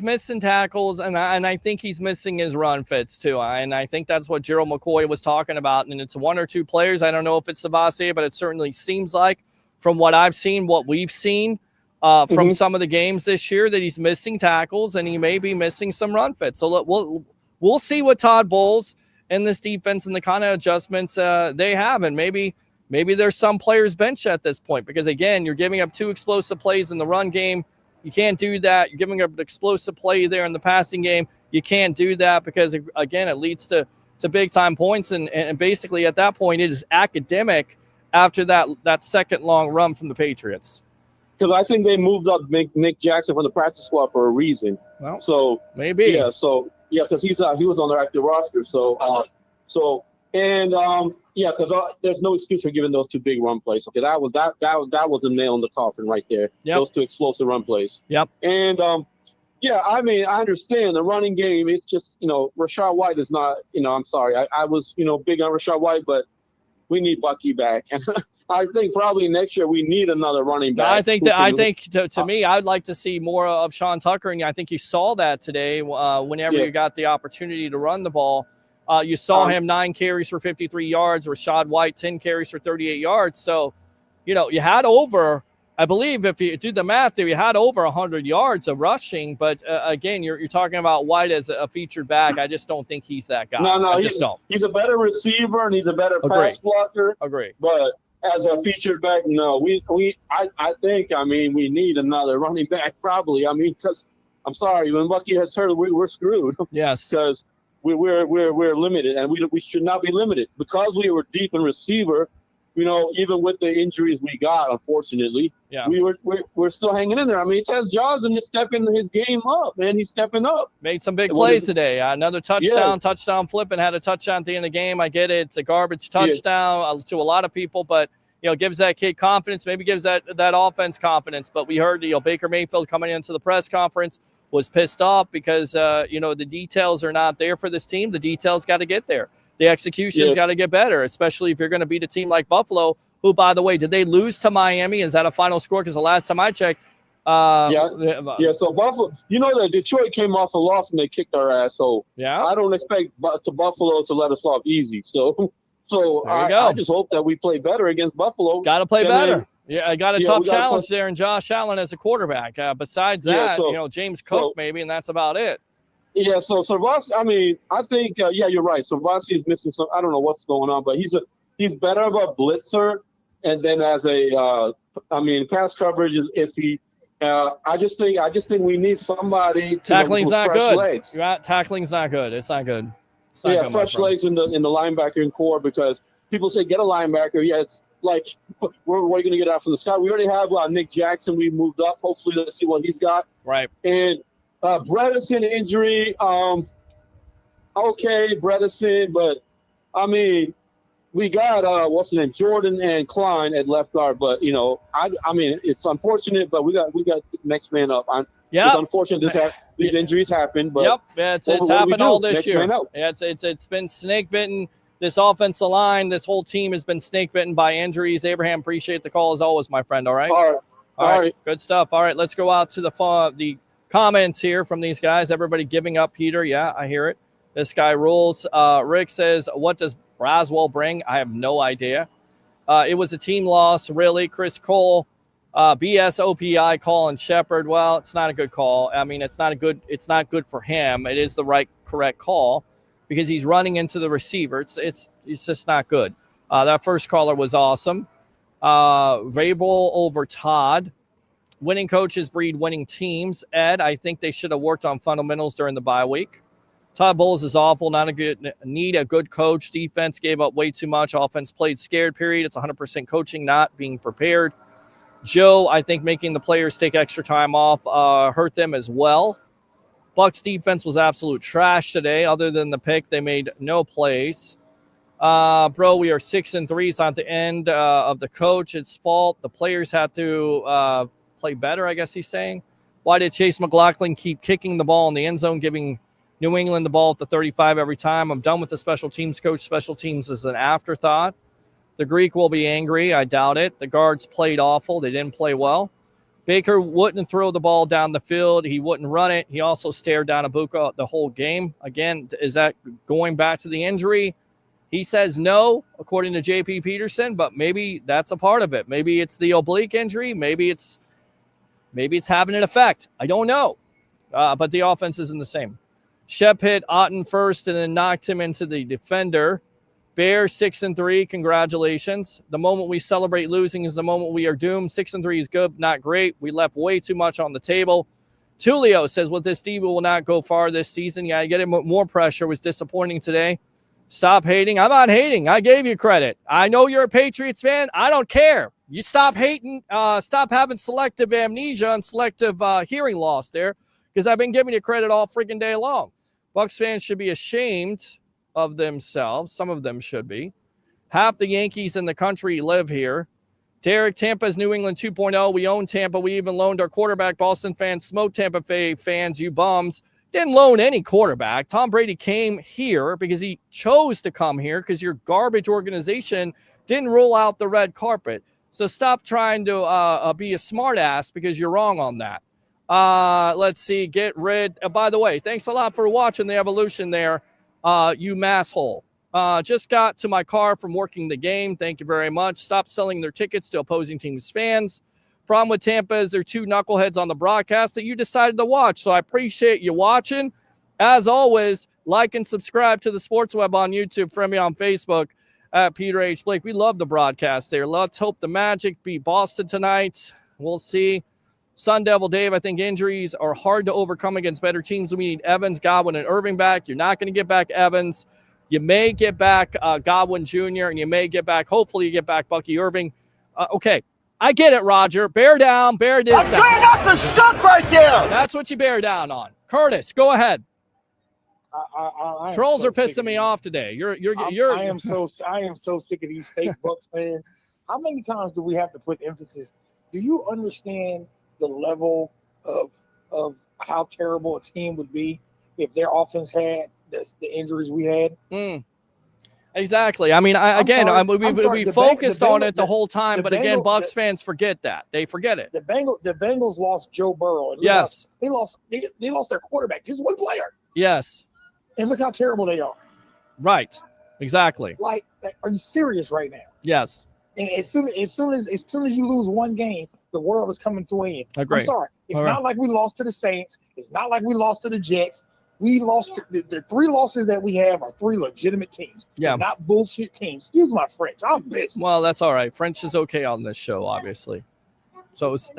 missing tackles, and I think he's missing his run fits too. And I think that's what Gerald McCoy was talking about. And it's one or two players. I don't know if it's Servassier, but it certainly seems like, from what I've seen, what we've seen from some of the games this year, that he's missing tackles and he may be missing some run fits. So we'll see what Todd Bowles and this defense and the kind of adjustments they have, and maybe there's some players benched at this point because, again, you're giving up two explosive plays in the run game. You can't do that. You're giving up an explosive play there in the passing game. You can't do that because, again, it leads to big-time points, and basically at that point it is academic after that second long run from the Patriots. Because I think they moved up Nick Jackson from the practice squad for a reason. Well, so maybe. Yeah, because he was on their active roster. Because there's no excuse for giving those two big run plays. Okay, that was a nail in the coffin right there. Yep. Those two explosive run plays. Yep. And I mean, I understand the running game. It's just Rashad White is not. I'm sorry. I was big on Rashad White, but we need Bucky back, and I think probably next year we need another running back. I think to me, I'd like to see more of Sean Tucker, and I think you saw that today. Whenever you got the opportunity to run the ball. You saw him 9 carries for 53 yards, Rashad White 10 carries for 38 yards. So, you had over, I believe if you do the math there, you had over 100 yards of rushing. But again, you're talking about White as a featured back. I just don't think he's that guy. No, don't. He's a better receiver and he's a better pass blocker. Agree. But as a featured back, no. I think we need another running back probably. I mean, because I'm sorry, when Bucky gets hurt, we're screwed. Yes. Because we're limited, and we should not be limited because we were deep in receiver. Even with the injuries we got, unfortunately, we're still hanging in there. I mean, Tez Johnson is stepping his game up, man. He's stepping up. Made some big plays today. Another touchdown flip, and had a touchdown at the end of the game. I get it; it's a garbage touchdown to a lot of people, but gives that kid confidence. Maybe gives that offense confidence. But we heard Baker Mayfield coming into the press conference was pissed off because, the details are not there for this team. The details got to get there. The execution's got to get better, especially if you're going to beat a team like Buffalo, who, by the way, did they lose to Miami? Is that a final score? Because the last time I checked. So Buffalo, that Detroit came off a loss and they kicked our ass. So I don't expect Buffalo to let us off easy. So I just hope that we play better against Buffalo. Got to play better. I got a tough challenge there in Josh Allen as a quarterback. Besides that, James Cook maybe, and that's about it. Yeah, so Servassier, I think, you're right. Servassier is missing some. I don't know what's going on, but he's better of a blitzer, and then as a, pass coverage is iffy. I just think we need somebody. Tackling's not good. Legs. Tackling's not good. It's not good. Fresh legs in the linebacker core because people say get a linebacker. Yeah, it's like where are you going to get out from the sky? We already have Nick Jackson. We moved up. Hopefully, let's see what he's got. Right. And Bredesen injury. Okay, Bredesen, but we got what's his name, Jordan and Klein at left guard. But it's unfortunate, but we got the next man up. It's unfortunate these injuries happen, but it's happened all this year. It's been snake bitten. This offensive line, this whole team has been snake bitten by injuries. Abraham, appreciate the call as always, my friend. All right. All right. Good stuff. All right, let's go out to the comments here from these guys. Everybody giving up Peter. Yeah, I hear it. This guy rules. Rick says, what does Braswell bring? I have no idea. It was a team loss, really. Chris Cole, BS OPI call and Shepard. Well, it's not a good call. I mean, it's not good for him. It is the correct call because he's running into the receiver. It's just not good. That first caller was awesome. Vrabel over Todd. Winning coaches breed winning teams. Ed, I think they should have worked on fundamentals during the bye week. Todd Bowles is awful. Need a good coach. Defense gave up way too much. Offense played scared, period. It's 100% coaching, not being prepared. Joe, I think making the players take extra time off hurt them as well. Bucs defense was absolute trash today. Other than the pick, they made no plays. Bro, we are 6-3. It's not the end of the coach. It's fault. The players have to play better, I guess he's saying. Why did Chase McLaughlin keep kicking the ball in the end zone, giving New England the ball at the 35 every time? I'm done with the special teams coach. Special teams is an afterthought. The Greek will be angry. I doubt it. The guards played awful. They didn't play well. Baker wouldn't throw the ball down the field. He wouldn't run it. He also stared down Ibuka the whole game. Again, is that going back to the injury? He says no, according to JP Peterson, but maybe that's a part of it. Maybe it's the oblique injury. Maybe it's having an effect. I don't know. But the offense isn't the same. Shep hit Otten first and then knocked him into the defender. Bears 6-3. Congratulations. The moment we celebrate losing is the moment we are doomed. 6-3 is good, not great. We left way too much on the table. Tulio says, with this D, we will not go far this season. Yeah, getting more pressure was disappointing today. Stop hating. I'm not hating. I gave you credit. I know you're a Patriots fan. I don't care. You stop hating. Stop having selective amnesia and selective hearing loss there, because I've been giving you credit all freaking day long. Bucs fans should be ashamed of themselves. Some of them should be. Half the Yankees in the country live here. Derek, Tampa's New England 2.0. We own Tampa. We even loaned our quarterback. Boston fans, smoke Tampa Bay fans, you bums. Didn't loan any quarterback. Tom Brady came here because he chose to come here because your garbage organization didn't roll out the red carpet. So stop trying to be a smart ass because you're wrong on that. Let's see. Get rid. By the way, thanks a lot for watching the evolution there. You masshole. Just got to my car from working the game. Thank you very much. Stop selling their tickets to opposing teams' fans. Problem with Tampa is there are two knuckleheads on the broadcast that you decided to watch. So I appreciate you watching. As always, like and subscribe to the Sports Web on YouTube. Friend me on Facebook at Peter H. Blake. We love the broadcast there. Let's hope the Magic beat Boston tonight. We'll see. Sun Devil Dave, I think injuries are hard to overcome against better teams. We need Evans, Godwin, and Irving back. You're not going to get back Evans. You may get back Godwin Jr., and you may get back, hopefully you get back Bucky Irving. Okay, I get it, Roger. Bear down, bear this down. I'm going up the suck right there. That's what you bear down on. Curtis, go ahead. Trolls so are pissing me off today. I am so sick of these fake Bucs fans. How many times do we have to put emphasis? Do you understand the level of how terrible a team would be if their offense had the injuries we had? Exactly. I mean, we focused on it the whole time, but again, Bucs fans forget that. They forget it. The Bengals lost Joe Burrow. And yes. They lost their quarterback. Just one player. Yes. And look how terrible they are. Right. Exactly. Like, are you serious right now? Yes. And as soon as you lose one game, the world is coming to an end. Agreed. I'm sorry. It's not like we lost to the Saints. It's not like we lost to the Jets. We lost the three losses that we have are three legitimate teams. Yeah. They're not bullshit teams. Excuse my French. I'm pissed. Well, that's all right. French is okay on this show, obviously. So it's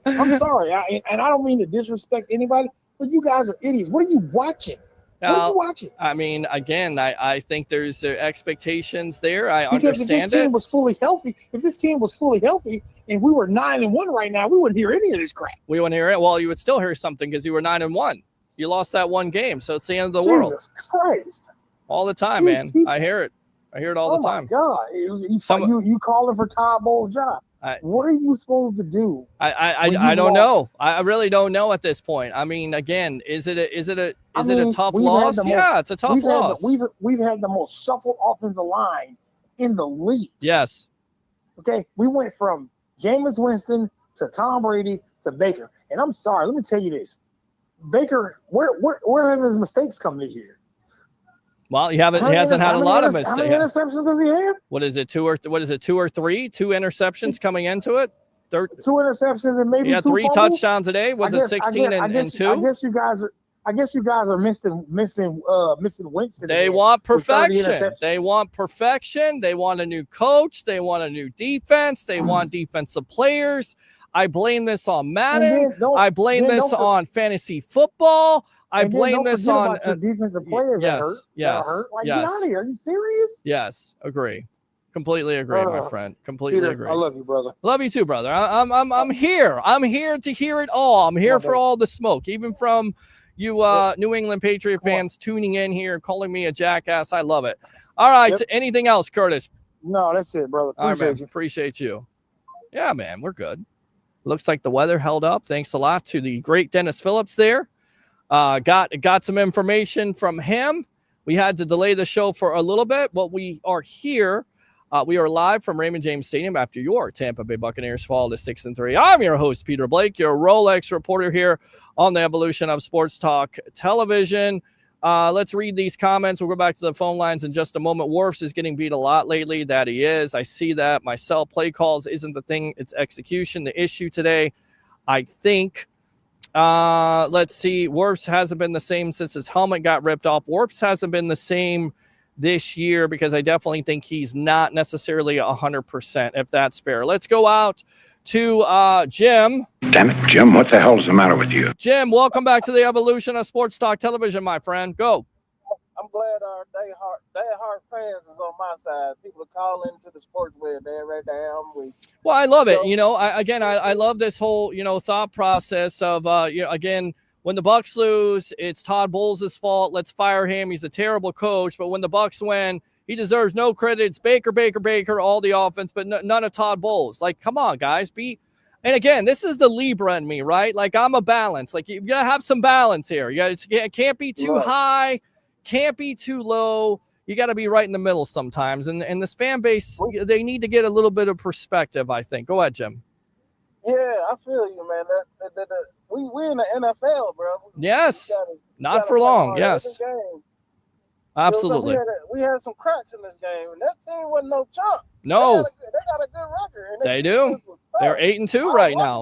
I'm sorry. And I don't mean to disrespect anybody, but you guys are idiots. What are you watching? What are you watching? I mean, again, I think there's expectations there. I understand because if this team was fully healthy, and we were 9-1 right now, we wouldn't hear any of this crap. We wouldn't hear it. Well, you would still hear something because you were 9-1. You lost that one game, so it's the end of the world. Jesus Christ! All the time, man. I hear it. I hear it all the time. Oh my God! You calling for Todd Bowles' job? What are you supposed to do? I don't know. I really don't know at this point. I mean, again, is it a tough loss? Yeah, it's a tough loss. We've had the most shuffled offensive line in the league. Yes. Okay, we went from Jameis Winston to Tom Brady to Baker, and I'm sorry. Let me tell you this: Baker, where has his mistakes come this year? Well, he hasn't had a lot of mistakes. How many interceptions does he have? What is it, two or three? 2 interceptions coming into it? 2 interceptions and maybe he had 3 touchdowns a day. Was it 16 and 2? I guess you guys are missing Winston. They want perfection. They want perfection. They want a new coach. They want a new defense. They want defensive players. I blame this on Madden. I blame this on fantasy football. I blame this on defensive players. Yes. Get out of here. Are you serious? Yes. Agree. Completely agree, my friend. Completely Peter, agree. I love you, brother. Love you too, brother. I'm here. I'm here to hear it all. I'm here for all the smoke, even from you New England Patriot fans tuning in here, calling me a jackass. I love it. All right. Anything else, Curtis? No, that's it, brother. Appreciate you. Yeah, man, we're good. Looks like the weather held up. Thanks a lot to the great Dennis Phillips there. Got some information from him. We had to delay the show for a little bit, but we are here. We are live from Raymond James Stadium after your Tampa Bay Buccaneers fall to 6-3. I'm your host, Peter Blake, your Rolex reporter here on the evolution of Sports Talk Television. Let's read these comments. We'll go back to the phone lines in just a moment. Wirfs is getting beat a lot lately. That he is. I see that. Myself, play calls isn't the thing. It's execution. The issue today, I think. Let's see. Wirfs hasn't been the same since his helmet got ripped off. Wirfs hasn't been the same this year because I definitely think he's not necessarily 100%, if that's fair. Let's go out to Jim. Damn it, Jim, what the hell's the matter with you? Jim, welcome back to the evolution of Sports Talk Television, my friend. Go. I'm glad our diehard fans is on my side. People are calling to the sports web every damn week. Well, I love it. I love this whole, thought process of, again, when the Bucs lose, it's Todd Bowles' fault. Let's fire him. He's a terrible coach. But when the Bucs win, he deserves no credit. It's Baker, all the offense, but none of Todd Bowles. Like, come on, guys. And again, this is the Libra in me, right? Like, I'm a balance. Like, you got to have some balance here. It can't be too high, can't be too low. You got to be right in the middle sometimes. And this fan base, they need to get a little bit of perspective, I think. Go ahead, Jim. Yeah, I feel you, man. We're in the NFL, bro. Yes. Not for long. Yes. Absolutely. We had some cracks in this game, and that team wasn't no chump. No. They got a good record. And they do. They're 8-2 right now,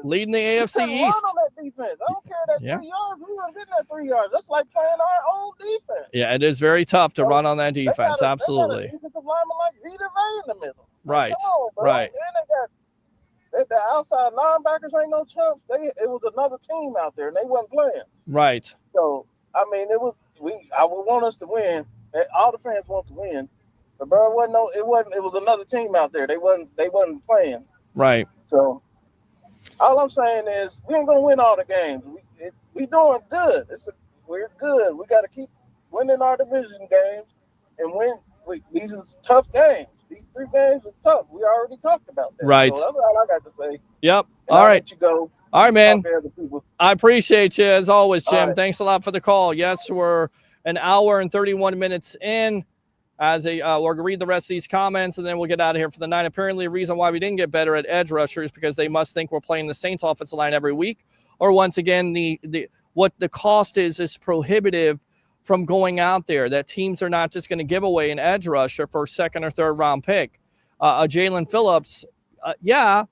leading the AFC East. On that defense. I don't care that 3 yards. We weren't getting that 3 yards. That's like playing our own defense. Yeah, it is very tough to run on that defense. Absolutely. They got a defensive lineman like Vita Vea in the middle. Right. Right. And the outside linebackers ain't no chumps. It was another team out there, and they wasn't playing. Right. So I mean, I would want us to win. All the fans want to win, but bro, it was another team out there. They wasn't playing. Right. So all I'm saying is we ain't gonna win all the games. We doing good. We're good. We got to keep winning our division games and win. These are tough games. These 3 games is tough. We already talked about that. Right. So that's all I got to say. Yep. And all I'll right. let you go. All right, man. I appreciate you as always, Jim. Right. Thanks a lot for the call. Yes, we're an hour and 31 minutes in. We're going to read the rest of these comments, and then we'll get out of here for the night. Apparently, the reason why we didn't get better at edge rushers because they must think we're playing the Saints offensive line every week. Or once again, what the cost is prohibitive from going out there, that teams are not just going to give away an edge rusher for a 2nd or 3rd round pick. Jalen Phillips,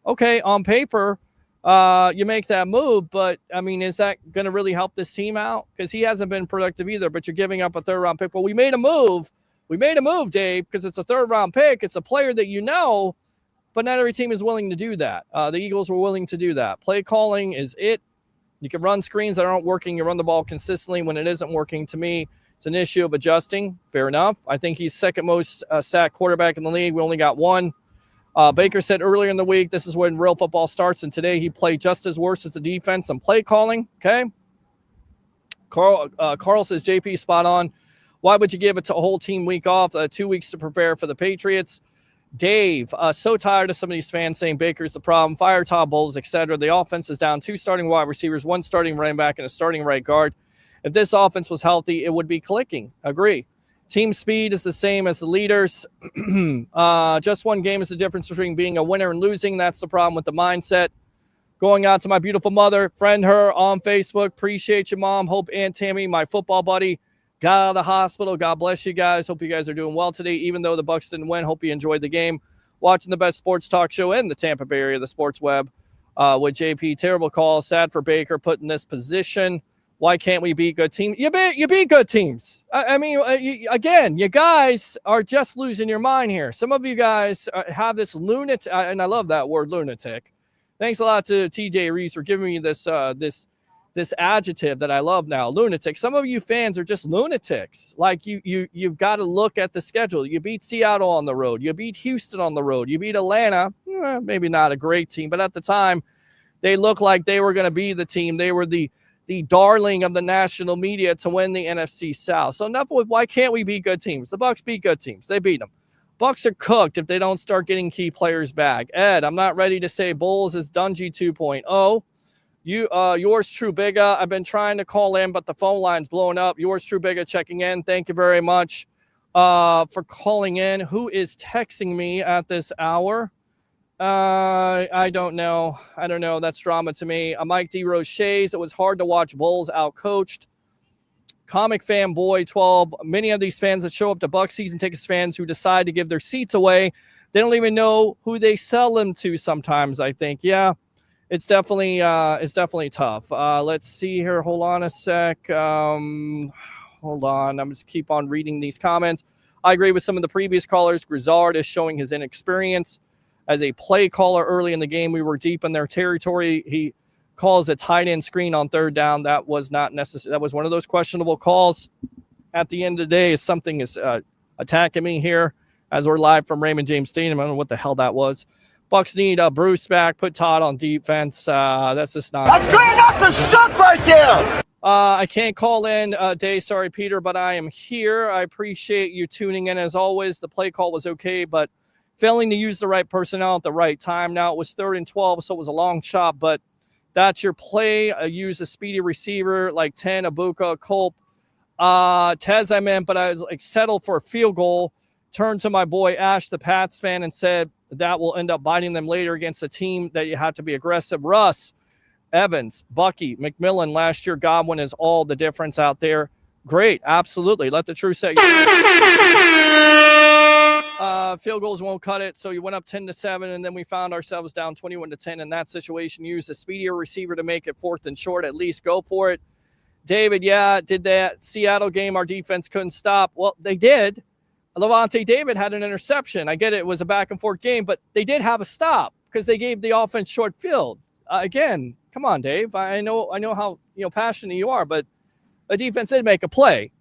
okay, on paper, you make that move, but I mean, is that going to really help this team out? Because he hasn't been productive either, but you're giving up a 3rd round pick. Well, we made a move. We made a move, Dave, because it's a 3rd round pick. It's a player that but not every team is willing to do that. The Eagles were willing to do that. Play calling is it. You can run screens that aren't working. You run the ball consistently when it isn't working. To me, it's an issue of adjusting. Fair enough. I think he's 2nd most sacked quarterback in the league. We only got 1. Baker said earlier in the week, this is when real football starts, and today he played just as worse as the defense and play calling. Okay. Carl says, JP, spot on. Why would you give it to a whole team week off, 2 weeks to prepare for the Patriots? Dave, so tired of some of these fans saying Baker's the problem. Fire Todd Bowles, etc. The offense is down 2 starting wide receivers, 1 starting running back, and a starting right guard. If this offense was healthy, it would be clicking. Agree. Team speed is the same as the leaders. Just one game is the difference between being a winner and losing. That's the problem with the mindset. Going out to my beautiful mother, friend her on Facebook. Appreciate you, Mom. Hope Aunt Tammy, my football buddy, got out of the hospital. God bless you guys. Hope you guys are doing well today, even though the Bucs didn't win. Hope you enjoyed the game. Watching the best sports talk show in the Tampa Bay area, the Sports Web, with JP. Terrible call. Sad for Baker put in this position. Why can't we beat good teams? You beat good teams. I mean, you guys are just losing your mind here. Some of you guys have this lunatic, and I love that word, lunatic. Thanks a lot to TJ Reese for giving me this adjective that I love now, lunatic. Some of you fans are just lunatics. Like you've got to look at the schedule. You beat Seattle on the road. You beat Houston on the road. You beat Atlanta. Maybe not a great team, but at the time, they looked like they were going to be the team. They were the darling of the national media to win the NFC South. So enough with why can't we beat good teams? The Bucs beat good teams. They beat them. Bucs are cooked if they don't start getting key players back. Ed, I'm not ready to say Bulls is Dungy 2.0. Yours true, Bigga. I've been trying to call in, but the phone line's blowing up. Yours true, Bigga, checking in. Thank you very much for calling in. Who is texting me at this hour? I don't know. That's drama to me. Mike D. Roche's. It was hard to watch Bulls outcoached. Comic Fan Boy 12. Many of these fans that show up to Bucs season tickets fans who decide to give their seats away, they don't even know who they sell them to sometimes, I think. Yeah, it's definitely tough. Let's see here. Hold on a sec. Hold on. I'm just keep on reading these comments. I agree with some of the previous callers. Grizzard is showing his inexperience. As a play caller early in the game, we were deep in their territory. He calls a tight end screen on 3rd down. That was not necessary. That was one of those questionable calls. At the end of the day, something is attacking me here as we're live from Raymond James Stadium. I don't know what the hell that was. Bucs need Bruce back. Put Todd on defense. That's just not. That's straight up the suck right there. I can't call in, Day. Sorry, Peter, but I am here. I appreciate you tuning in as always. The play call was okay, but failing to use the right personnel at the right time. Now it was 3rd and 12, so it was a long shot, but that's your play. Use a speedy receiver like 10, Abuka, Culp. Tez, I meant, but I was like settled for a field goal. Turned to my boy Ash, the Pats fan, and said that will end up biting them later against a team that you have to be aggressive. Russ, Evans, Bucky, McMillan last year. Godwin is all the difference out there. Great, absolutely. Let the truth set field goals won't cut it, so you went up 10-7, and then we found ourselves down 21-10 in that situation. Use a speedier receiver to make it 4th and short. At least go for it. David, yeah, did that Seattle game our defense couldn't stop? Well, they did. Levante David had an interception. I get it was a back-and-forth game, but they did have a stop because they gave the offense short field. Again, come on, Dave. I know how passionate you are, but a defense did make a play.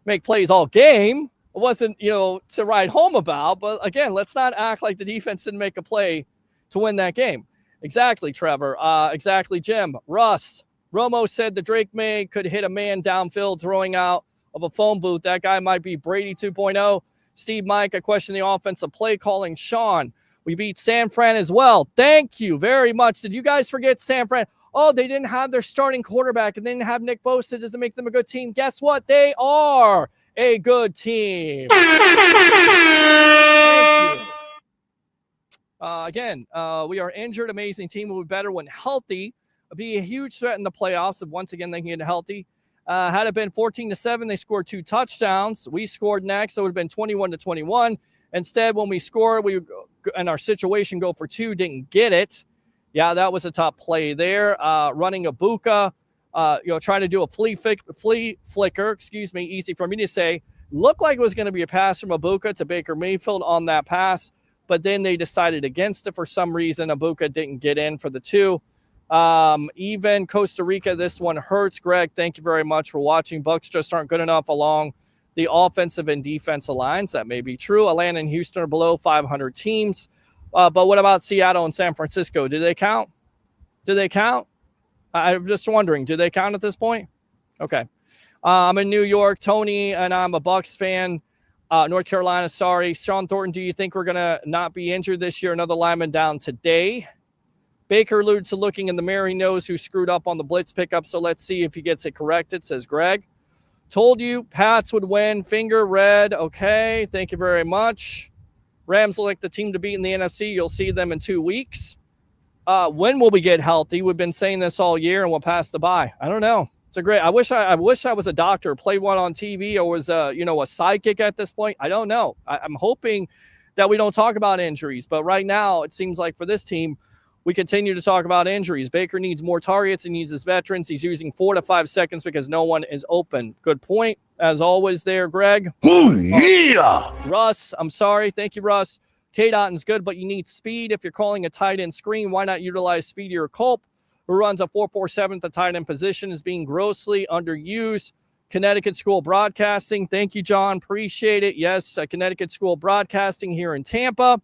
Make plays all game. It wasn't, to write home about, but again, let's not act like the defense didn't make a play to win that game. Exactly, Trevor. Exactly, Jim. Russ. Romo said the Drake May could hit a man downfield throwing out of a phone booth. That guy might be Brady 2.0. Steve Mike, I question the offensive play calling. Sean, we beat San Fran as well. Thank you very much. Did you guys forget San Fran? Oh, they didn't have their starting quarterback and they didn't have Nick Bosa. Doesn't make them a good team. Guess what? They are a good team. Thank you. Again, we are injured. Amazing team. Will be better when healthy. Be a huge threat in the playoffs if once again they can get healthy. Had it been 14-7, they scored 2 touchdowns. We scored next. So it would have been 21-21. Instead, when we scored, we in our situation go for 2, didn't get it. Yeah, that was a top play there. Running a Buka, trying to do a flea flicker. Excuse me, easy for me to say. Looked like it was going to be a pass from Abuka to Baker Mayfield on that pass, but then they decided against it for some reason. Abuka didn't get in for the 2. Even Costa Rica, this one hurts. Greg, thank you very much for watching. Bucs just aren't good enough along the offensive and defensive lines. That may be true. Atlanta and Houston are below 500 teams. But what about Seattle and San Francisco? Do they count? I'm just wondering, do they count at this point? Okay. I'm in New York, Tony, and I'm a Bucs fan. North Carolina, sorry. Sean Thornton, do you think we're going to not be injured this year? Another lineman down today. Baker alludes to looking in the mirror. He knows who screwed up on the blitz pickup, so let's see if he gets it corrected, says Greg. Told you Pats would win. Finger red. Okay, thank you very much. Rams look like the team to beat in the NFC. You'll see them in 2 weeks. When will we get healthy? We've been saying this all year, and we'll pass the bye. I don't know. It's a great. I wish I was a doctor, played one on TV, or was a sidekick at this point. I don't know. I'm hoping that we don't talk about injuries, but right now it seems like for this team, we continue to talk about injuries. Baker needs more targets. He needs his veterans. He's using 4 to 5 seconds because no one is open. Good point, as always there, Greg. Oh, yeah. Russ, I'm sorry. Thank you, Russ. K-Dotton's good, but you need speed. If you're calling a tight end screen, why not utilize Speedier Culp, who runs a 4.47 at the tight end position, is being grossly underused. Connecticut School Broadcasting. Thank you, John. Appreciate it. Yes, Connecticut School Broadcasting here in Tampa.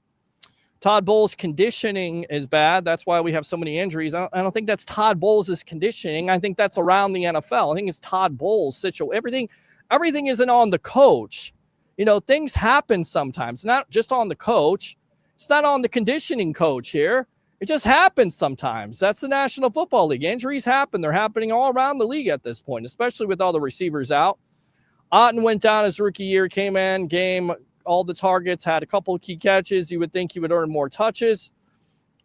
Todd Bowles' conditioning is bad. That's why we have so many injuries. I don't think that's Todd Bowles' conditioning. I think that's around the NFL. I think it's Todd Bowles' situation. Everything isn't on the coach. Things happen sometimes, not just on the coach. It's not on the conditioning coach here. It just happens sometimes. That's the National Football League. Injuries happen. They're happening all around the league at this point, especially with all the receivers out. Otten went down his rookie year, came in, game all the targets, had a couple of key catches. You would think he would earn more touches.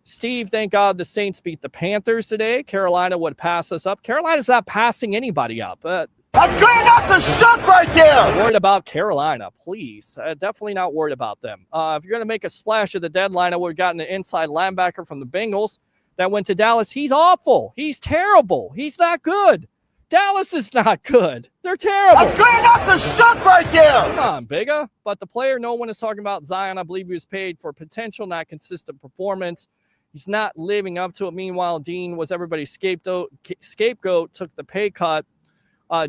Steve, thank God the Saints beat the Panthers today. Carolina would pass us up. Carolina's not passing anybody up. That's good enough to suck right there. Worried about Carolina, please. Definitely not worried about them. If you're going to make a splash at the deadline, I would have gotten an inside linebacker from the Bengals that went to Dallas. He's awful. He's terrible. He's not good. Dallas is not good. They're terrible. That's good enough to suck right there. Come on, Bigga. But the player no one is talking about, Zion, I believe he was paid for potential, not consistent performance. He's not living up to it. Meanwhile, Dean was everybody's scapegoat, took the pay cut.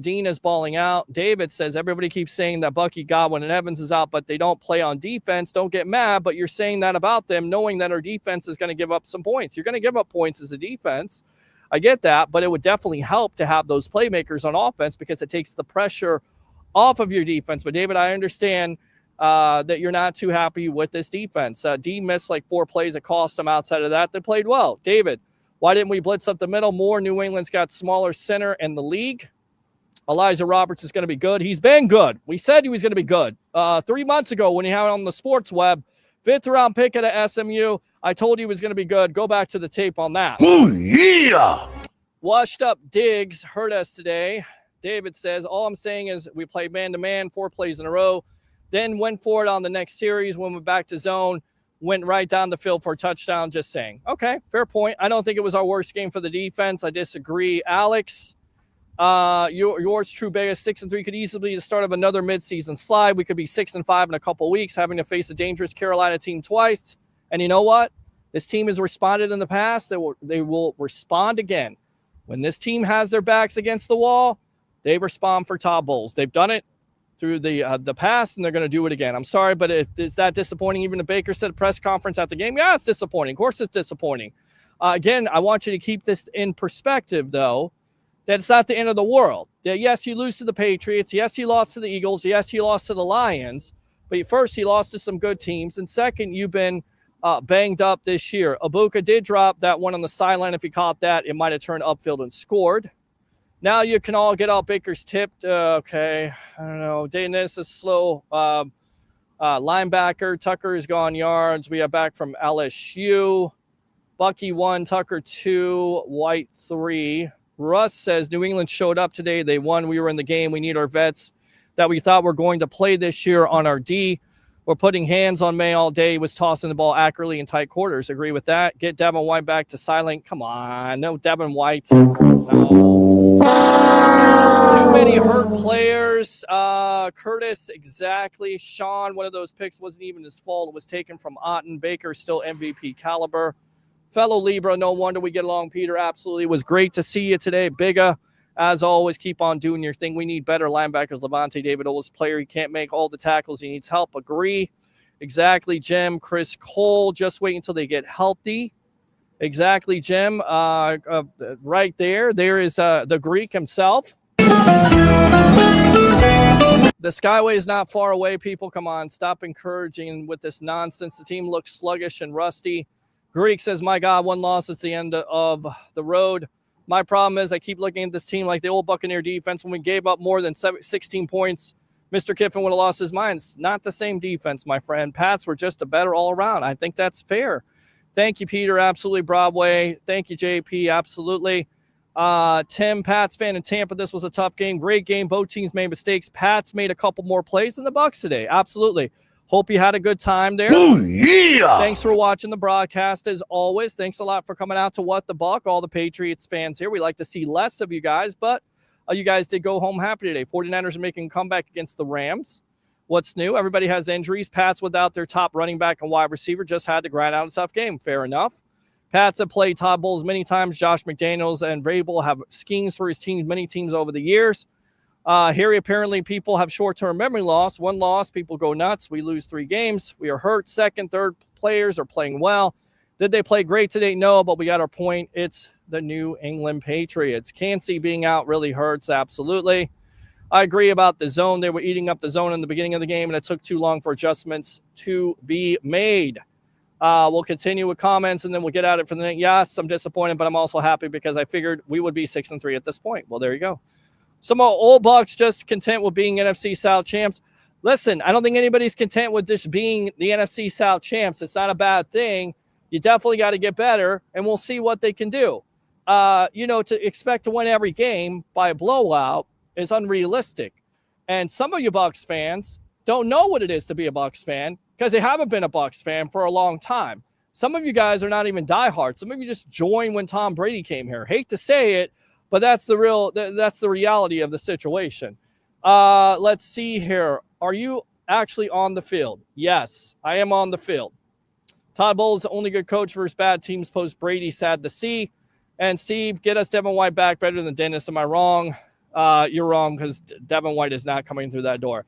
Dean is balling out. David says everybody keeps saying that Bucky, Godwin, and Evans is out, but they don't play on defense. Don't get mad, but you're saying that about them, knowing that our defense is going to give up some points. You're going to give up points as a defense. I get that, but it would definitely help to have those playmakers on offense because it takes the pressure off of your defense. But, David, I understand that you're not too happy with this defense. Dean missed like 4 plays that cost him. Outside of that, they played well. David, why didn't we blitz up the middle more? New England's got smaller center in the league. Elijah Roberts is going to be good. He's been good. We said he was going to be good. 3 months ago when he had it on the sports web, 5th round pick at SMU, I told you he was going to be good. Go back to the tape on that. Oh, yeah. Washed up Diggs hurt us today. David says, all I'm saying is we played man-to-man 4 plays in a row, then went for it on the next series when we're back to zone, went right down the field for a touchdown, just saying. Okay, fair point. I don't think it was our worst game for the defense. I disagree. Alex, yours true Vegas 6-3 could easily be the start of another midseason slide. We could be 6-5 in a couple weeks, having to face a dangerous Carolina team twice. And you know what? This team has responded in the past. They will respond again. When this team has their backs against the wall, they respond for Todd Bowles. They've done it through the past, and they're going to do it again. I'm sorry, but is that disappointing? Even the Baker said press conference at the game. Yeah, it's disappointing. Of course, it's disappointing. Again, I want you to keep this in perspective, though. That it's not the end of the world. That yes, you lose to the Patriots. Yes, he lost to the Eagles. Yes, he lost to the Lions. But first, he lost to some good teams. And second, you've been banged up this year. Ibuka did drop that one on the sideline. If he caught that, it might have turned upfield and scored. Now you can all get out Baker's tipped. Okay, I don't know. Dennis is slow. Linebacker. Tucker has gone yards. We are back from LSU. Bucky 1, Tucker 2, White 3. Russ says New England showed up today. They won. We were in the game. We need our vets that we thought were going to play this year on our D. We're putting hands on May all day. He was tossing the ball accurately in tight quarters. Agree with that. Get Devin White back to silent. Come on. No Devin White. No. Too many hurt players. Curtis, exactly. Sean, one of those picks wasn't even his fault. It was taken from Otten. Baker, still MVP caliber. Fellow Libra, no wonder we get along, Peter. Absolutely. It was great to see you today. Bigga, as always, keep on doing your thing. We need better linebackers. Levante David, oldest player. He can't make all the tackles. He needs help. Agree. Exactly, Jim. Chris Cole, just wait until they get healthy. Exactly, Jim. Right there. There is the Greek himself. The Skyway is not far away, people. Come on, stop encouraging with this nonsense. The team looks sluggish and rusty. Greek says, my God, one loss. It's the end of the road. My problem is I keep looking at this team like the old Buccaneer defense. When we gave up more than 16 points, Mr. Kiffin would have lost his mind. It's not the same defense, my friend. Pats were just a better all-around. I think that's fair. Thank you, Peter. Absolutely, Broadway. Thank you, JP. Absolutely. Tim, Pats fan in Tampa. This was a tough game. Great game. Both teams made mistakes. Pats made a couple more plays than the Bucs today. Absolutely. Hope you had a good time there. Oh, yeah. Thanks for watching the broadcast as always. Thanks a lot for coming out to What the Buck, all the Patriots fans here. We like to see less of you guys, but you guys did go home happy today. 49ers are making a comeback against the Rams. What's new? Everybody has injuries. Pats without their top running back and wide receiver just had to grind out a tough game. Fair enough. Pats have played Todd Bowles many times. Josh McDaniels and Vrabel have schemes for his teams, many teams over the years. Here, apparently, people have short-term memory loss. One loss, people go nuts. We lose 3 games. We are hurt. Second, third players are playing well. Did they play great today? No, but we got our point. It's the New England Patriots. Cansey being out really hurts, absolutely. I agree about the zone. They were eating up the zone in the beginning of the game, and it took too long for adjustments to be made. We'll continue with comments, and then we'll get at it for the next. Yes, I'm disappointed, but I'm also happy because I figured we would be 6-3 at this point. Well, there you go. Some old Bucs just content with being NFC South champs. Listen, I don't think anybody's content with just being the NFC South champs. It's not a bad thing. You definitely got to get better, and we'll see what they can do. To expect to win every game by a blowout is unrealistic. And some of you Bucs fans don't know what it is to be a Bucs fan because they haven't been a Bucs fan for a long time. Some of you guys are not even diehards. Some of you just joined when Tom Brady came here. Hate to say it, but that's the reality of the situation. Let's see here. Are you actually on the field? Yes, I am on the field. Todd Bowles is the only good coach for his bad teams post Brady. Sad to see. And Steve, get us Devin White back better than Dennis. Am I wrong? You're wrong because Devin White is not coming through that door.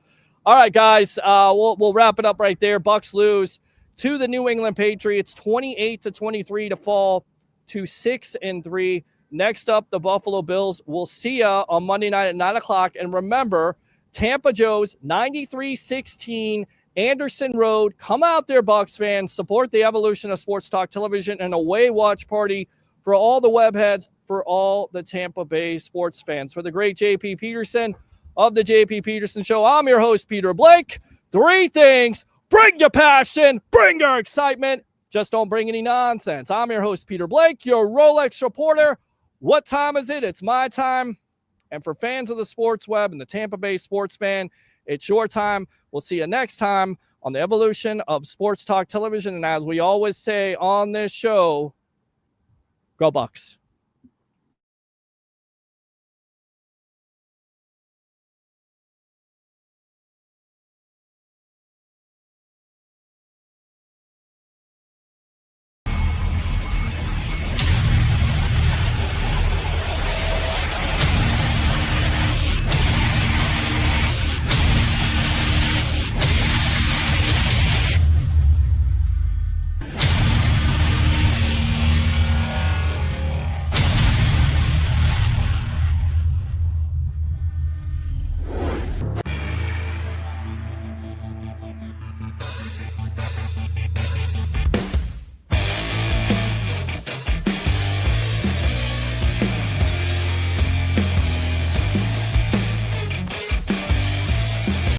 All right, guys, we'll wrap it up right there. Bucs lose to the New England Patriots, 28-23 to fall to 6-3. Next up, the Buffalo Bills. We'll see ya on Monday night at 9 o'clock. And remember, Tampa Joe's 93-16 Anderson Road. Come out there, Bucs fans. Support the evolution of sports talk television and away watch party for all the webheads, for all the Tampa Bay sports fans. For the great JP Peterson of the JP Peterson Show, I'm your host, Peter Blake. 3 things. Bring your passion. Bring your excitement. Just don't bring any nonsense. I'm your host, Peter Blake, your Rolex reporter. What time is it? It's my time. And for fans of the sports web and the Tampa Bay sports fan, it's your time. We'll see you next time on the evolution of sports talk television. And as we always say on this show, go Bucs.